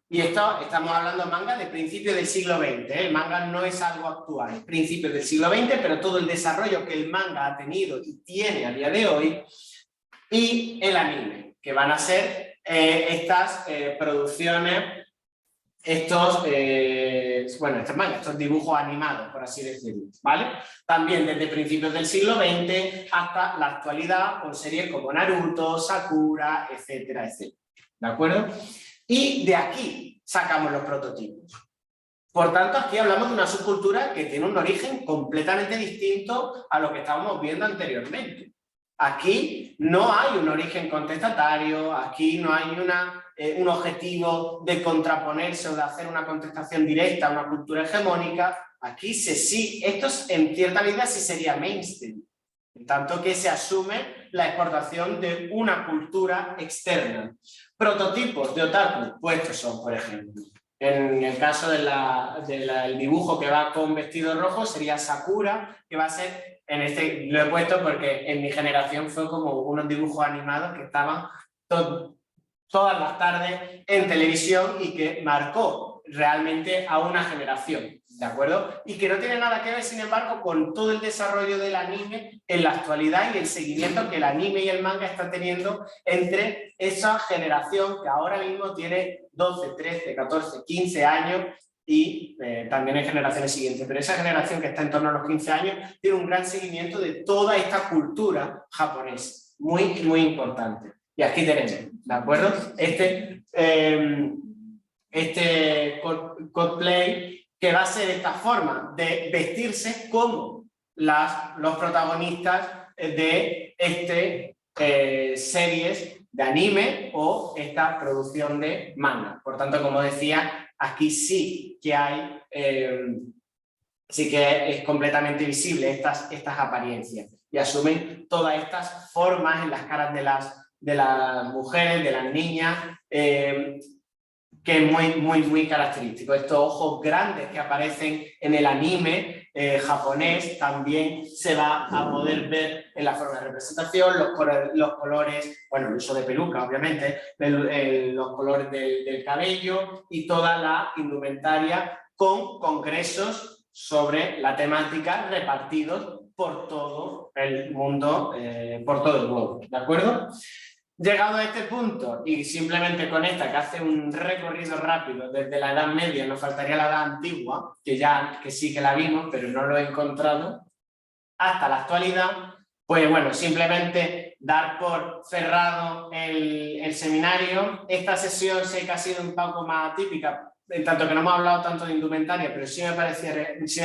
Y esto estamos hablando de manga de principios del siglo XX, ¿eh? El manga no es algo actual, es principios del siglo XX, pero todo el desarrollo que el manga ha tenido y tiene a día de hoy, y el anime, que van a ser estas producciones, estos mangas, estos dibujos animados, por así decirlo, ¿vale? También desde principios del siglo XX hasta la actualidad, con series como Naruto, Sakura, etcétera, etcétera, ¿de acuerdo? Y de aquí sacamos los prototipos. Por tanto, aquí hablamos de una subcultura que tiene un origen completamente distinto a lo que estábamos viendo anteriormente. Aquí no hay un origen contestatario, aquí no hay un objetivo de contraponerse o de hacer una contestación directa a una cultura hegemónica. Aquí esto en cierta medida sí sería mainstream, en tanto que se asume la exportación de una cultura externa. Prototipos de otaku, pues estos son, por ejemplo, en el caso del dibujo que va con vestido rojo sería Sakura, que va a ser, lo he puesto porque en mi generación fue como unos dibujos animados que estaban todas las tardes en televisión y que marcó realmente a una generación, ¿de acuerdo? Y que no tiene nada que ver, sin embargo, con todo el desarrollo del anime en la actualidad y el seguimiento que el anime y el manga están teniendo entre esa generación que ahora mismo tiene 12, 13, 14, 15 años y también en generaciones siguientes. Pero esa generación que está en torno a los 15 años tiene un gran seguimiento de toda esta cultura japonesa, muy, muy importante. Y aquí tenemos, ¿de acuerdo? Este cosplay que va a ser esta forma de vestirse como los protagonistas de series de anime o esta producción de manga. Por tanto, como decía, aquí sí que hay, sí que es completamente visible estas apariencias y asumen todas estas formas en las caras de las mujeres, de las niñas, que es muy, muy, muy característico. Estos ojos grandes que aparecen en el anime japonés también se va a poder ver en la forma de representación, los colores, bueno, el uso de peluca, obviamente, los colores del cabello y toda la indumentaria con congresos sobre la temática repartidos por todo el mundo, por todo el globo, ¿de acuerdo? Llegado a este punto, y simplemente con esta que hace un recorrido rápido desde la Edad Media, nos faltaría la Edad Antigua, que sí que la vimos, pero no lo he encontrado, hasta la actualidad, pues bueno, simplemente dar por cerrado el seminario. Esta sesión sé que ha sido un poco más atípica, en tanto que no hemos hablado tanto de indumentaria, pero sí me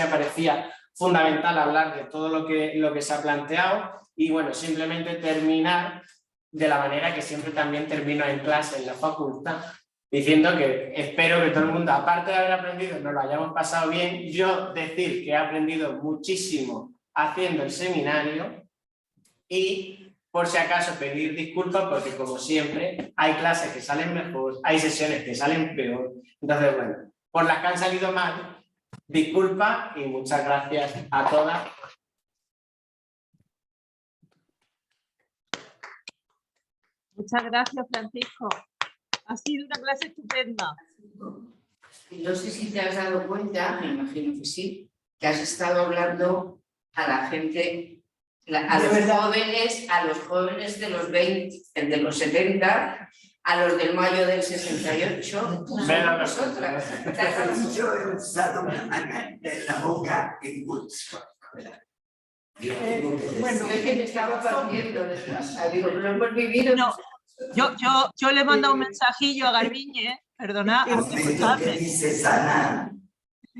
parecía fundamental hablar de todo lo que se ha planteado, y bueno, simplemente terminar de la manera que siempre también termino en clase en la facultad, diciendo que espero que todo el mundo, aparte de haber aprendido, nos lo hayamos pasado bien. Yo decir que he aprendido muchísimo haciendo el seminario y por si acaso pedir disculpas, porque como siempre, hay clases que salen mejor, hay sesiones que salen peor. Entonces, bueno, por las que han salido mal, disculpas y muchas gracias a todas. Muchas gracias, Francisco. Ha sido una clase estupenda. No sé si te has dado cuenta, me imagino que sí, que has estado hablando a la gente, a los jóvenes de los 20, de los 70, a los del mayo del 68, nosotras. Yo he usado una mano de la boca en Woodstock. Bueno, es que me estaba partiendo de casa, digo, lo hemos vivido. No, yo le he mandado un mensajillo a Garbiñe, perdona,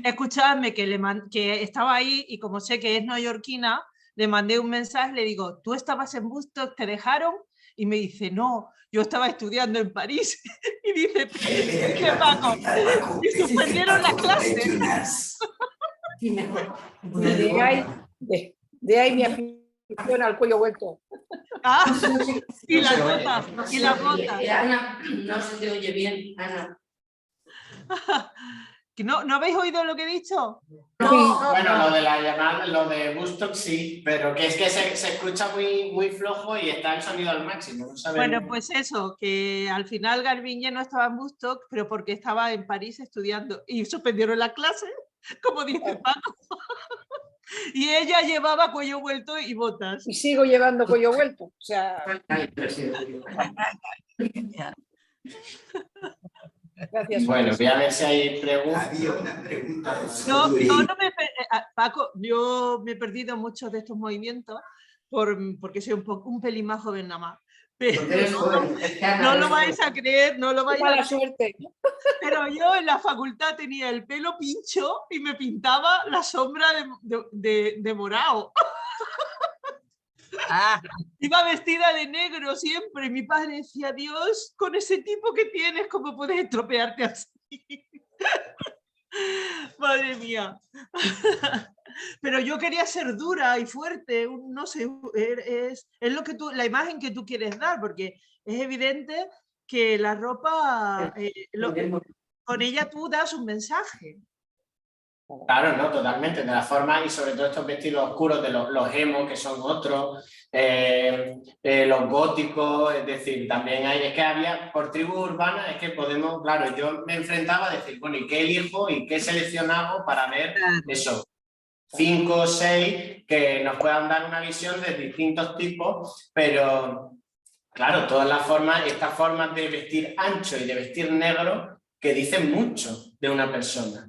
escuchadme que estaba ahí y como sé que es neoyorquina, le mandé un mensaje, le digo, ¿tú estabas en Woodstock, te dejaron? Y me dice, no, yo estaba estudiando en París. Y dice, ¿qué Paco? Y suspendieron la clase. De ahí mi afición al cuello vuelto. Ah, y las botas, y las botas. Ana, no se te oye bien, Ana. ¿No habéis oído lo que he dicho? No, bueno, lo de la llamada, lo de Woodstock sí, pero que es que se escucha muy flojo y está el sonido al máximo. No sabemos. Bueno, pues eso, que al final Garbiñe no estaba en Woodstock, pero porque estaba en París estudiando y suspendieron la clase, como dice Paco. Y ella llevaba cuello vuelto y botas. Y sigo llevando cuello vuelto. O sea... Gracias. Bueno, voy a ver si hay preguntas. Había una pregunta. Paco, yo me he perdido muchos de estos movimientos porque soy un pelín más joven nada más. Pero no lo vais a creer, no lo vais a creer. Suerte. Pero yo en la facultad tenía el pelo pincho y me pintaba la sombra de morado. Iba vestida de negro siempre. Y mi padre decía, Dios, con ese tipo que tienes, ¿cómo puedes estropearte así? Madre mía. Pero yo quería ser dura y fuerte, no sé, es lo que la imagen que tú quieres dar, porque es evidente que la ropa, con ella tú das un mensaje. Claro, no, totalmente, de la forma y sobre todo estos vestidos oscuros de los emos, que son otros, los góticos, es decir, también es que había, por tribus urbanas, es que podemos, claro, yo me enfrentaba a decir, bueno, ¿y qué elijo y qué seleccionamos para ver eso? 5 o 6 que nos puedan dar una visión de distintos tipos, pero claro, todas las formas, estas formas de vestir ancho y de vestir negro que dicen mucho de una persona.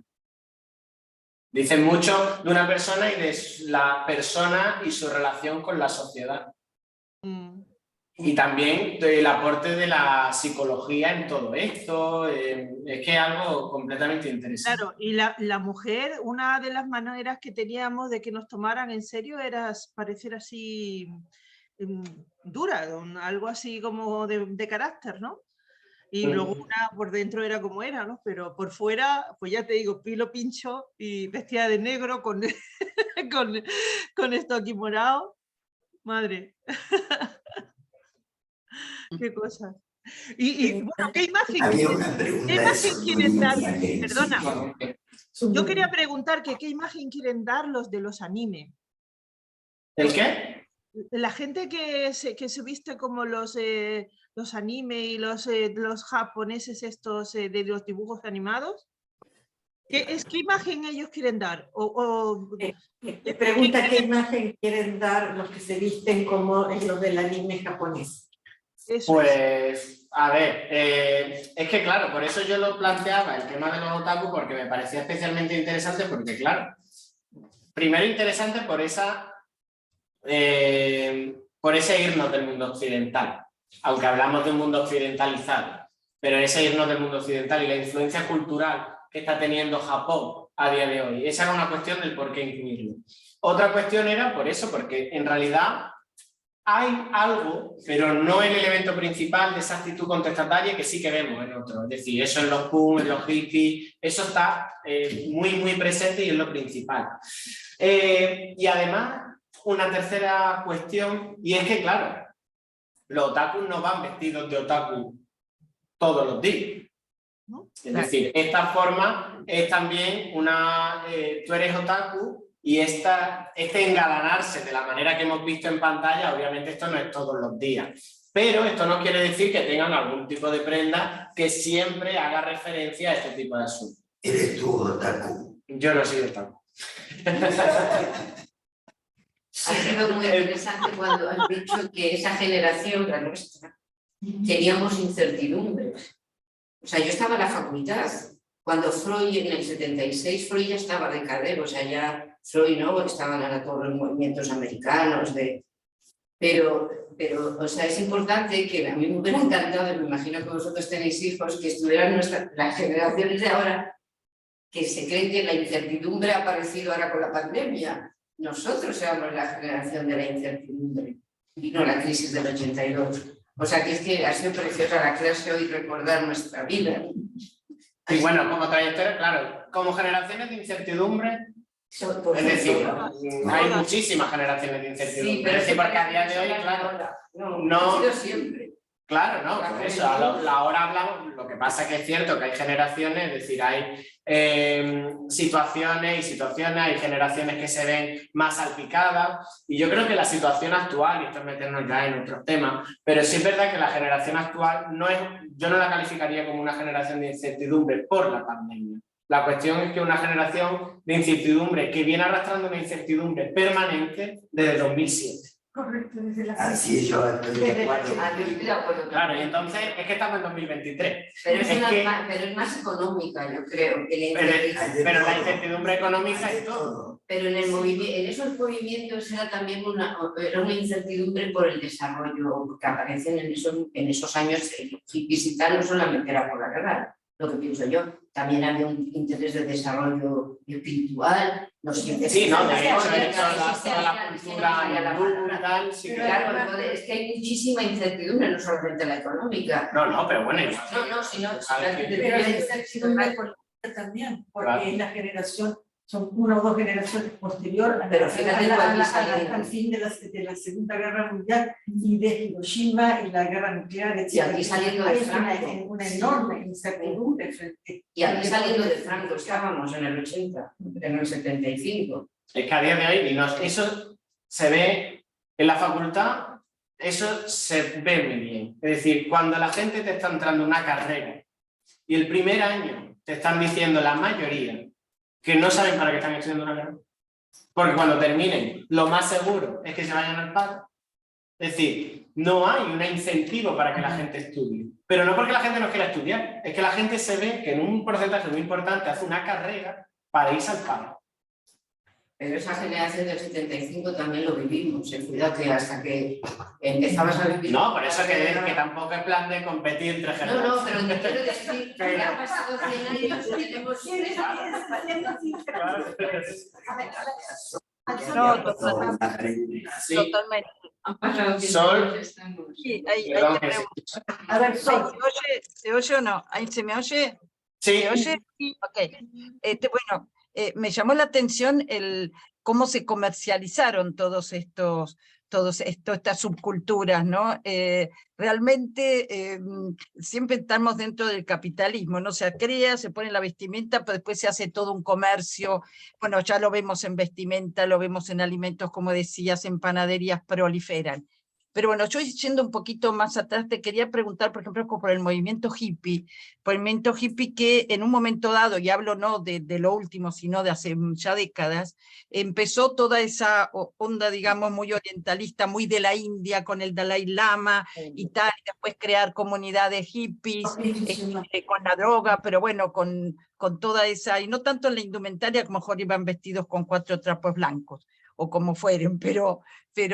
Dicen mucho de una persona y de la persona y su relación con la sociedad. Y también el aporte de la psicología en todo esto, es que es algo completamente interesante. Claro, y la mujer, una de las maneras que teníamos de que nos tomaran en serio era parecer así dura, algo así como de carácter, ¿no? Y luego una por dentro era como era, ¿no? Pero por fuera, pues ya te digo, pelo pincho y vestida de negro con esto aquí morado. Madre. Qué cosas. Y bueno, ¿qué imagen quieren dar? Perdona. Yo quería preguntar que qué imagen quieren dar los de los anime. ¿El qué? La gente que se viste como los anime y los japoneses estos de los dibujos animados. ¿Qué imagen ellos quieren dar? Le pregunta qué imagen quieren dar los que se visten como los del anime japonés. Eso pues, a ver, es que claro, por eso yo lo planteaba, el tema de los otaku, porque me parecía especialmente interesante, porque claro, primero interesante por ese irnos del mundo occidental, aunque hablamos de un mundo occidentalizado, pero ese irnos del mundo occidental y la influencia cultural que está teniendo Japón a día de hoy, esa era una cuestión del por qué incluirlo. Otra cuestión era por eso, porque en realidad hay algo, pero no el elemento principal de esa actitud contestataria que sí que vemos en otros. Es decir, eso en los punk, en los hippies, eso está muy presente y es lo principal. Y además, una tercera cuestión, y es que, claro, los otakus no van vestidos de otaku todos los días. ¿No? Es decir, esta forma es también una... tú eres otaku y este engalanarse de la manera que hemos visto en pantalla, obviamente esto no es todos los días. Pero esto no quiere decir que tengan algún tipo de prenda que siempre haga referencia a este tipo de asuntos. ¿Eres tú otaku? Yo no soy otaku. Ha sido muy interesante cuando has dicho que esa generación, la nuestra, teníamos incertidumbres. O sea, yo estaba en la facultad, cuando Freud en el 76, Freud ya estaba de cadero, o sea, ya Freud no estaban a todos los movimientos americanos, pero, o sea, es importante que a mí me hubiera encantado, me imagino que vosotros tenéis hijos, que estuvieran las generaciones de ahora, que se creen que la incertidumbre ha aparecido ahora con la pandemia. Nosotros éramos la generación de la incertidumbre, vino la crisis del 82. O sea que es que ha sido preciosa la clase hoy recordar nuestra vida. Y bueno, como trayectoria, claro, como generaciones de incertidumbre, es decir, hay muchísimas generaciones de incertidumbre. Sí, pero es decir, porque a día de hoy, claro, no, ha sido siempre. Claro, no, por eso, ahora hablamos, lo que pasa es que es cierto que hay generaciones, es decir, hay situaciones, hay generaciones que se ven más salpicadas, y yo creo que la situación actual, y esto es meternos ya en otros temas, pero sí es verdad que la generación actual yo no la calificaría como una generación de incertidumbre por la pandemia. La cuestión es que una generación de incertidumbre que viene arrastrando una incertidumbre permanente desde 2007. Correcto, desde la Así yo estoy de acuerdo. Yo estoy de acuerdo. Claro, y entonces es que estamos en 2023. Pero es, Es que- pero es más económica, yo creo, que la Pero la incertidumbre económica es todo. Pero en esos movimientos era también una incertidumbre por el desarrollo que aparecen en esos años. Los hippies y tal no solamente era por la guerra, lo que pienso yo. También había un interés de desarrollo espiritual. Sí, no, de hecho, toda la cultura hindú y tal, sí que... Claro, entonces, es que hay muchísima incertidumbre, no solamente la económica. No, pero bueno, igual. No, sino Pero hay incertidumbre política también, porque la generación, son una o dos generaciones posterior Pero fíjate al fin de la Segunda Guerra Mundial y de Hiroshima y la guerra nuclear, etc. Y aquí saliendo de Hay Franco. una enorme incertidumbre frente Y aquí saliendo de Franco estábamos en el 80, en el 75. Es que a día de hoy, eso se ve en la facultad, eso se ve muy bien. Es decir, cuando la gente te está entrando en una carrera y el primer año te están diciendo la mayoría que no saben para qué están estudiando una carrera, porque cuando terminen, lo más seguro es que se vayan al paro. Es decir, no hay un incentivo para que la gente estudie. Pero no porque la gente no quiera estudiar, es que la gente se ve que en un porcentaje muy importante hace una carrera para irse al paro. Pero esa generación del 75 también lo vivimos. Cuidado que hasta que empezabas a vivir... No, por eso que tampoco es plan de competir entre generaciones. No, pero te quiero decir que ya han pasado 100 años y tenemos... No, totalmente. Sí, Totalmente. Han pasado 100 Sol. años, estamos... Sí, ahí perdón, te que pregunto. A ver, ¿Se oye o no? ¿Ahí se me oye? sí, ¿Se oye? Sí. Ok. Bueno, me llamó la atención cómo se comercializaron estas subculturas, ¿no? Realmente siempre estamos dentro del capitalismo, ¿no? Se crea, se pone la vestimenta, pero después se hace todo un comercio. Bueno, ya lo vemos en vestimenta, lo vemos en alimentos, como decías, en panaderías proliferan. Pero bueno, yo yendo un poquito más atrás, te quería preguntar, por ejemplo, por el movimiento hippie que en un momento dado, y hablo no de lo último, sino de hace ya décadas, empezó toda esa onda, digamos, muy orientalista, muy de la India, con el Dalai Lama y tal, y después crear comunidades hippies, con la droga, pero bueno, con toda esa, y no tanto en la indumentaria, como mejor iban vestidos con 4 trapos blancos, o como fueren, pero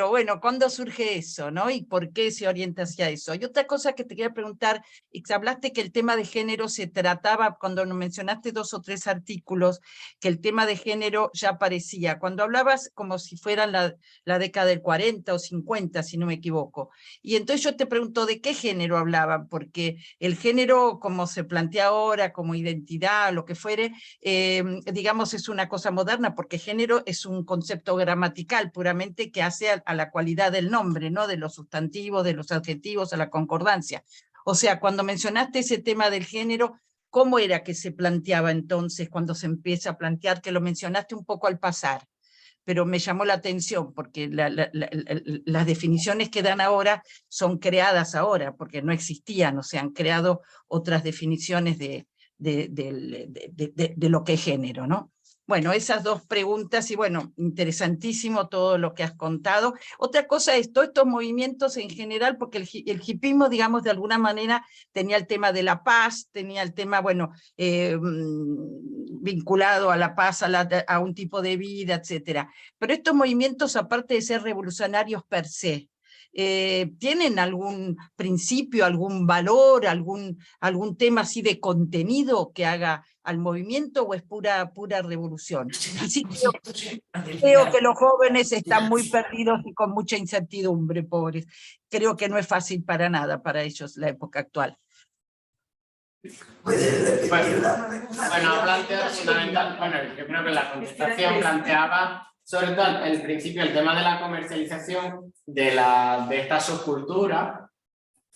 bueno, ¿cuándo surge eso, no? ¿Y por qué se orienta hacia eso? Y otra cosa que te quería preguntar, hablaste que el tema de género se trataba, cuando nos mencionaste 2 o 3 artículos, que el tema de género ya aparecía, cuando hablabas como si fuera la década del 40 o 50, si no me equivoco. Y entonces yo te pregunto, ¿de qué género hablaban? Porque el género, como se plantea ahora, como identidad, lo que fuere, digamos, es una cosa moderna, porque género es un concepto gramático gramatical puramente que hace a la cualidad del nombre, ¿no? De los sustantivos, de los adjetivos, a la concordancia. O sea, cuando mencionaste ese tema del género, ¿cómo era que se planteaba entonces cuando se empieza a plantear? Que lo mencionaste un poco al pasar, pero me llamó la atención porque las definiciones que dan ahora son creadas ahora, porque no existían, o sea, han creado otras definiciones de lo que es género, ¿no? Bueno, esas dos preguntas, y bueno, interesantísimo todo lo que has contado. Otra cosa es, todos estos movimientos en general, porque el hipismo, digamos, de alguna manera tenía el tema de la paz, tenía el tema, bueno, vinculado a la paz, a un tipo de vida, etcétera. Pero estos movimientos, aparte de ser revolucionarios per se, ¿tienen algún principio, algún valor, algún tema así de contenido que haga al movimiento, o es pura revolución? Y sí creo que los jóvenes están muy perdidos y con mucha incertidumbre, pobres. Creo que no es fácil para nada para ellos la época actual. ¿Puedes repetir la pregunta? Bueno, ha planteado fundamental, bueno, yo creo que la contestación planteaba sobre todo el principio, el tema de la comercialización de esta subcultura.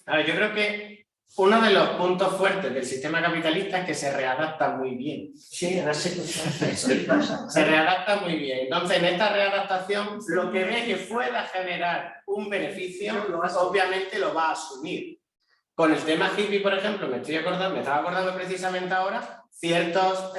A ver, yo creo que uno de los puntos fuertes del sistema capitalista es que se readapta muy bien. Sí, ahora se Se readapta muy bien. Entonces, en esta readaptación, lo que ve que pueda generar un beneficio, obviamente lo va a asumir. Con el tema hippie, por ejemplo, me estaba acordando precisamente ahora, ciertas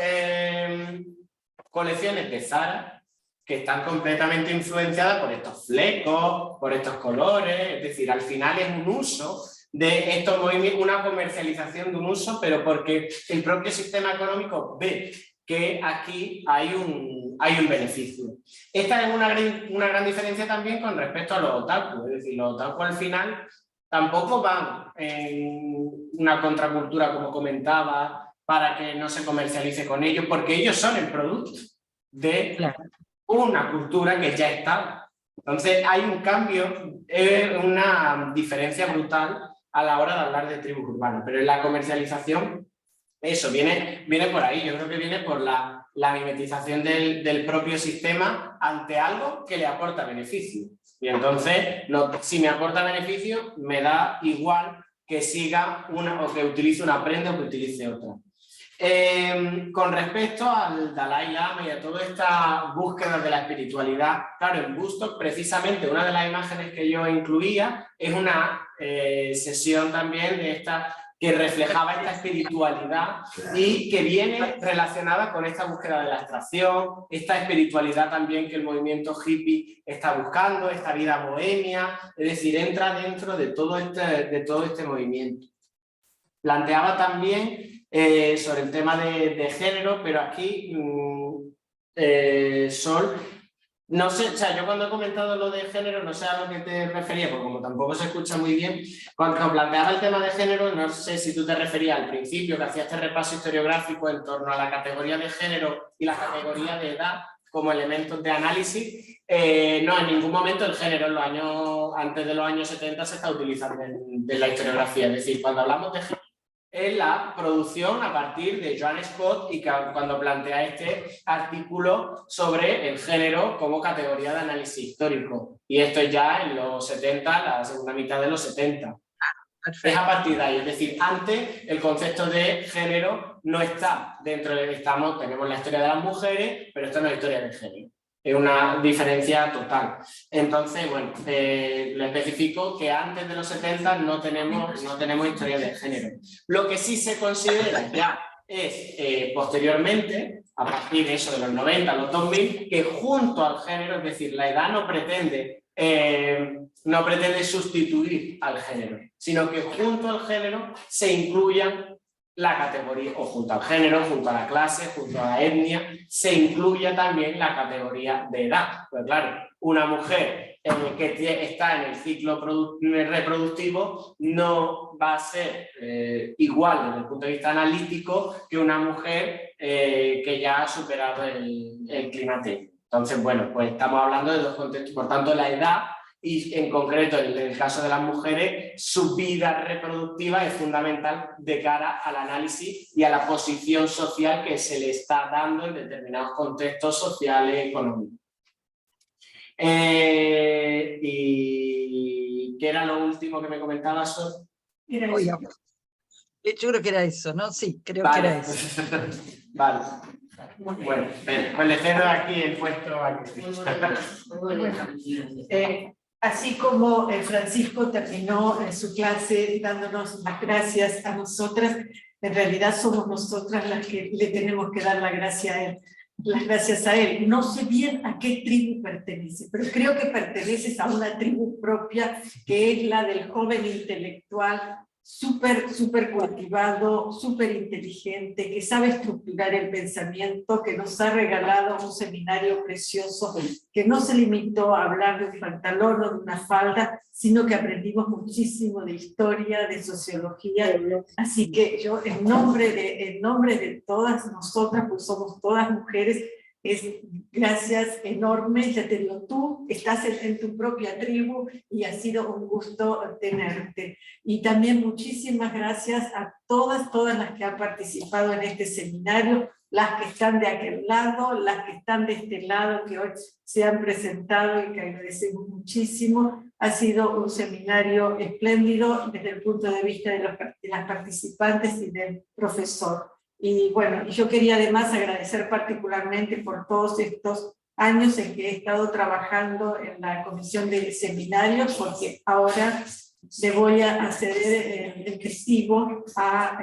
colecciones de Zara que están completamente influenciadas por estos flecos, por estos colores, es decir, al final es un uso de estos movimientos, una comercialización de un uso, pero porque el propio sistema económico ve que aquí hay un beneficio. Esta es una gran diferencia también con respecto a los otaku, es decir, los otaku al final tampoco van en una contracultura, como comentaba, para que no se comercialice con ellos, porque ellos son el producto de una cultura que ya está. Entonces hay un cambio, una diferencia brutal a la hora de hablar de tribus urbanas, pero en la comercialización eso viene por ahí. Yo creo que viene por la mimetización del propio sistema ante algo que le aporta beneficio. Y entonces, si me aporta beneficio, me da igual que siga o que utilice una prenda o que utilice otra. Con respecto al Dalai Lama y a toda esta búsqueda de la espiritualidad, claro, en Woodstock, precisamente una de las imágenes que yo incluía es una sesión también de esta que reflejaba esta espiritualidad y que viene relacionada con esta búsqueda de la abstracción, esta espiritualidad también que el movimiento hippie está buscando, esta vida bohemia, es decir, entra dentro de todo este movimiento. Planteaba también sobre el tema de género, pero aquí, Sol, no sé, o sea, yo cuando he comentado lo de género, no sé a lo que te refería, porque como tampoco se escucha muy bien, cuando planteaba el tema de género, no sé si tú te referías al principio, que hacía este repaso historiográfico en torno a la categoría de género y la categoría de edad como elementos de análisis. No, en ningún momento el género antes de los años 70 se está utilizando en la historiografía, es decir, cuando hablamos de género, es la producción a partir de Joan Scott y cuando plantea este artículo sobre el género como categoría de análisis histórico. Y esto es ya en los 70, la segunda mitad de los 70. Perfecto. Es a partir de ahí, es decir, antes el concepto de género no está dentro de tenemos la historia de las mujeres, pero esto no es historia de género. Es una diferencia total. Entonces, bueno, le especifico que antes de los 70 no tenemos historia de género. Lo que sí se considera ya es posteriormente, a partir de eso de los 90, los 2000, que junto al género, es decir, la edad no pretende sustituir al género, sino que junto al género se incluyan la categoría, o junto al género, junto a la clase, junto a la etnia, se incluya también la categoría de edad. Pues claro, una mujer que está en el ciclo reproductivo no va a ser igual desde el punto de vista analítico que una mujer que ya ha superado el climaterio. Entonces, bueno, pues estamos hablando de dos contextos. Por tanto, la edad y en concreto en el caso de las mujeres, su vida reproductiva es fundamental de cara al análisis y a la posición social que se le está dando en determinados contextos sociales y económicos. ¿Y qué era lo último que me comentabas, Sor? Era Oye, eso. yo creo que era eso, ¿no? Sí, creo que Vale. era eso. Vale. Bueno, pues le cedo aquí el puesto a Cristina. Así como Francisco terminó su clase dándonos las gracias a nosotras, en realidad somos nosotras las que le tenemos que dar las gracias a él. No sé bien a qué tribu pertenece, pero creo que perteneces a una tribu propia, que es la del joven intelectual, súper cultivado, súper inteligente, que sabe estructurar el pensamiento, que nos ha regalado un seminario precioso, que no se limitó a hablar de un pantalón o de una falda, sino que aprendimos muchísimo de historia, de sociología. Así que yo, en nombre de todas nosotras, pues somos todas mujeres, gracias enormes. Ya te digo, tú estás en tu propia tribu y ha sido un gusto tenerte. Y también muchísimas gracias a todas las que han participado en este seminario, las que están de aquel lado, las que están de este lado, que hoy se han presentado y que agradecemos muchísimo. Ha sido un seminario espléndido desde el punto de vista de las participantes y del profesor. Y bueno, yo quería además agradecer particularmente por todos estos años en que he estado trabajando en la comisión de seminarios, porque ahora le voy a ceder el testigo a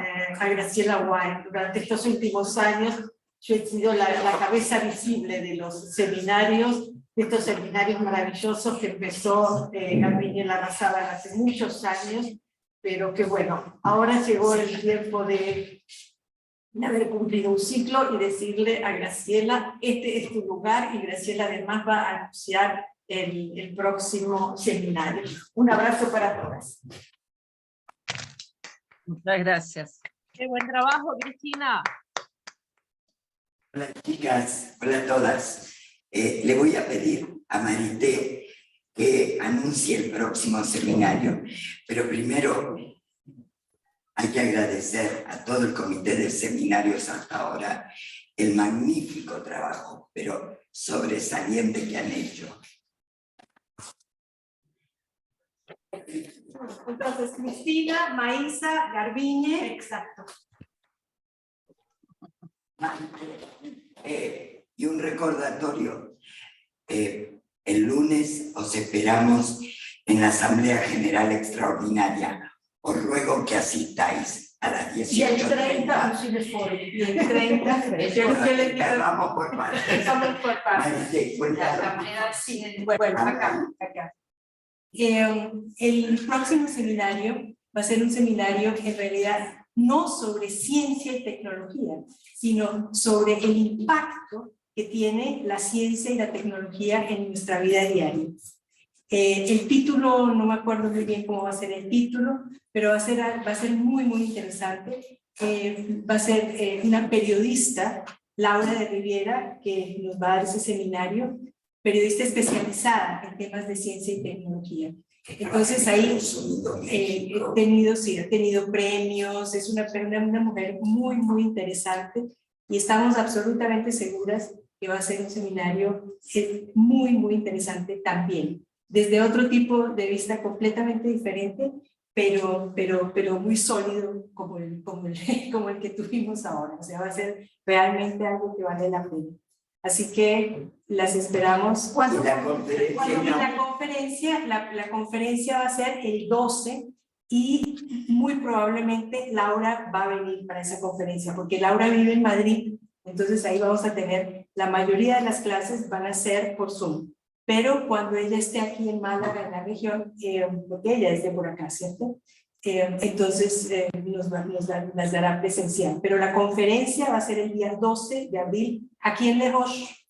Graciela Wine. Durante estos últimos años yo he sido la cabeza visible de los seminarios, de estos seminarios maravillosos que empezó Garbiñe Larrazábal hace muchos años, pero que bueno, ahora llegó el tiempo de haber cumplido un ciclo y decirle a Graciela, este es tu lugar, y Graciela además va a anunciar el próximo seminario. Un abrazo para todas. Muchas gracias. Qué buen trabajo, Cristina. Hola chicas, hola a todas. Le voy a pedir a Marité que anuncie el próximo seminario, pero primero hay que agradecer a todo el comité de seminarios hasta ahora el magnífico trabajo, pero sobresaliente que han hecho. Entonces, Cristina, Maísa, Garbiñe, exacto. Y un recordatorio, el lunes os esperamos en la Asamblea General Extraordinaria. Os ruego que asistáis a las 18:30. Y el 30 un cineforum. Y el 30, Vamos por partes. vamos por partes. Marité, cuéntanos. Bueno, acá. El próximo seminario va a ser un seminario en realidad no sobre ciencia y tecnología, sino sobre el impacto que tiene la ciencia y la tecnología en nuestra vida diaria. El título, no me acuerdo muy bien cómo va a ser el título, pero va a ser muy interesante. Va a ser una periodista, Laura de Riviera, que nos va a dar ese seminario, periodista especializada en temas de ciencia y tecnología. Entonces ahí ha tenido premios, es una mujer muy interesante, y estamos absolutamente seguras que va a ser un seminario muy interesante también, desde otro tipo de vista completamente diferente, pero muy sólido como el que tuvimos ahora. O sea, va a ser realmente algo que vale la pena. Así que las esperamos. ¿Y la conferencia? La conferencia va a ser el 12, y muy probablemente Laura va a venir para esa conferencia, porque Laura vive en Madrid. Entonces ahí vamos a tener, la mayoría de las clases van a ser por Zoom. Pero cuando ella esté aquí en Málaga, en la región, porque ella es de por acá, ¿cierto? Entonces las dará presencial. Pero la conferencia va a ser el día 12 de abril, aquí en Lejos.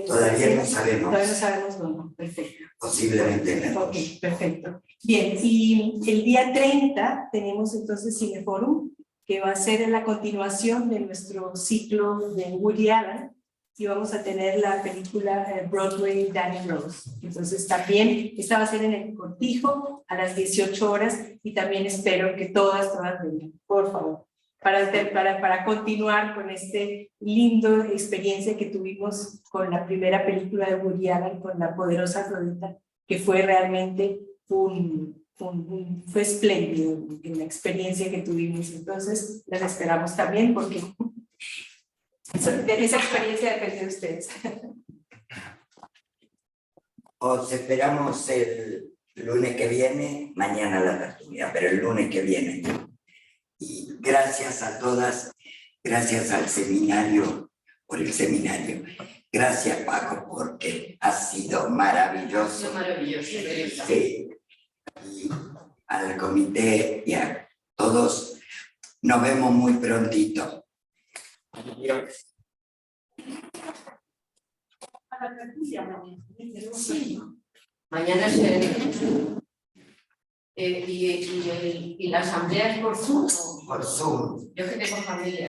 Todavía no sabemos. Todavía no sabemos dónde. Perfecto. Posiblemente en el Ok, perfecto. Bien, y el día 30 tenemos entonces Cineforum, que va a ser la continuación de nuestro ciclo de Woody Allen, y vamos a tener la película Broadway Danny Rose. Entonces también, esta va a ser en el Cortijo a las 18 horas, y también espero que todas vengan, por favor. para continuar con este lindo experiencia que tuvimos con la primera película de Woody Allen, con La poderosa Afrodita, que fue realmente fue espléndido en la experiencia que tuvimos. Entonces, las esperamos también porque de esa experiencia depende de ustedes. Os esperamos el lunes que viene, mañana la tertulia, pero el lunes que viene. Y gracias a todas, gracias al seminario, por el seminario. Gracias, Paco, porque ha sido maravilloso. Maravilloso. Sí. Y al comité y a todos, nos vemos muy prontito. Adiós. Sí. Mañana y la asamblea es por Zoom. Por Zoom. Yo que tengo familia.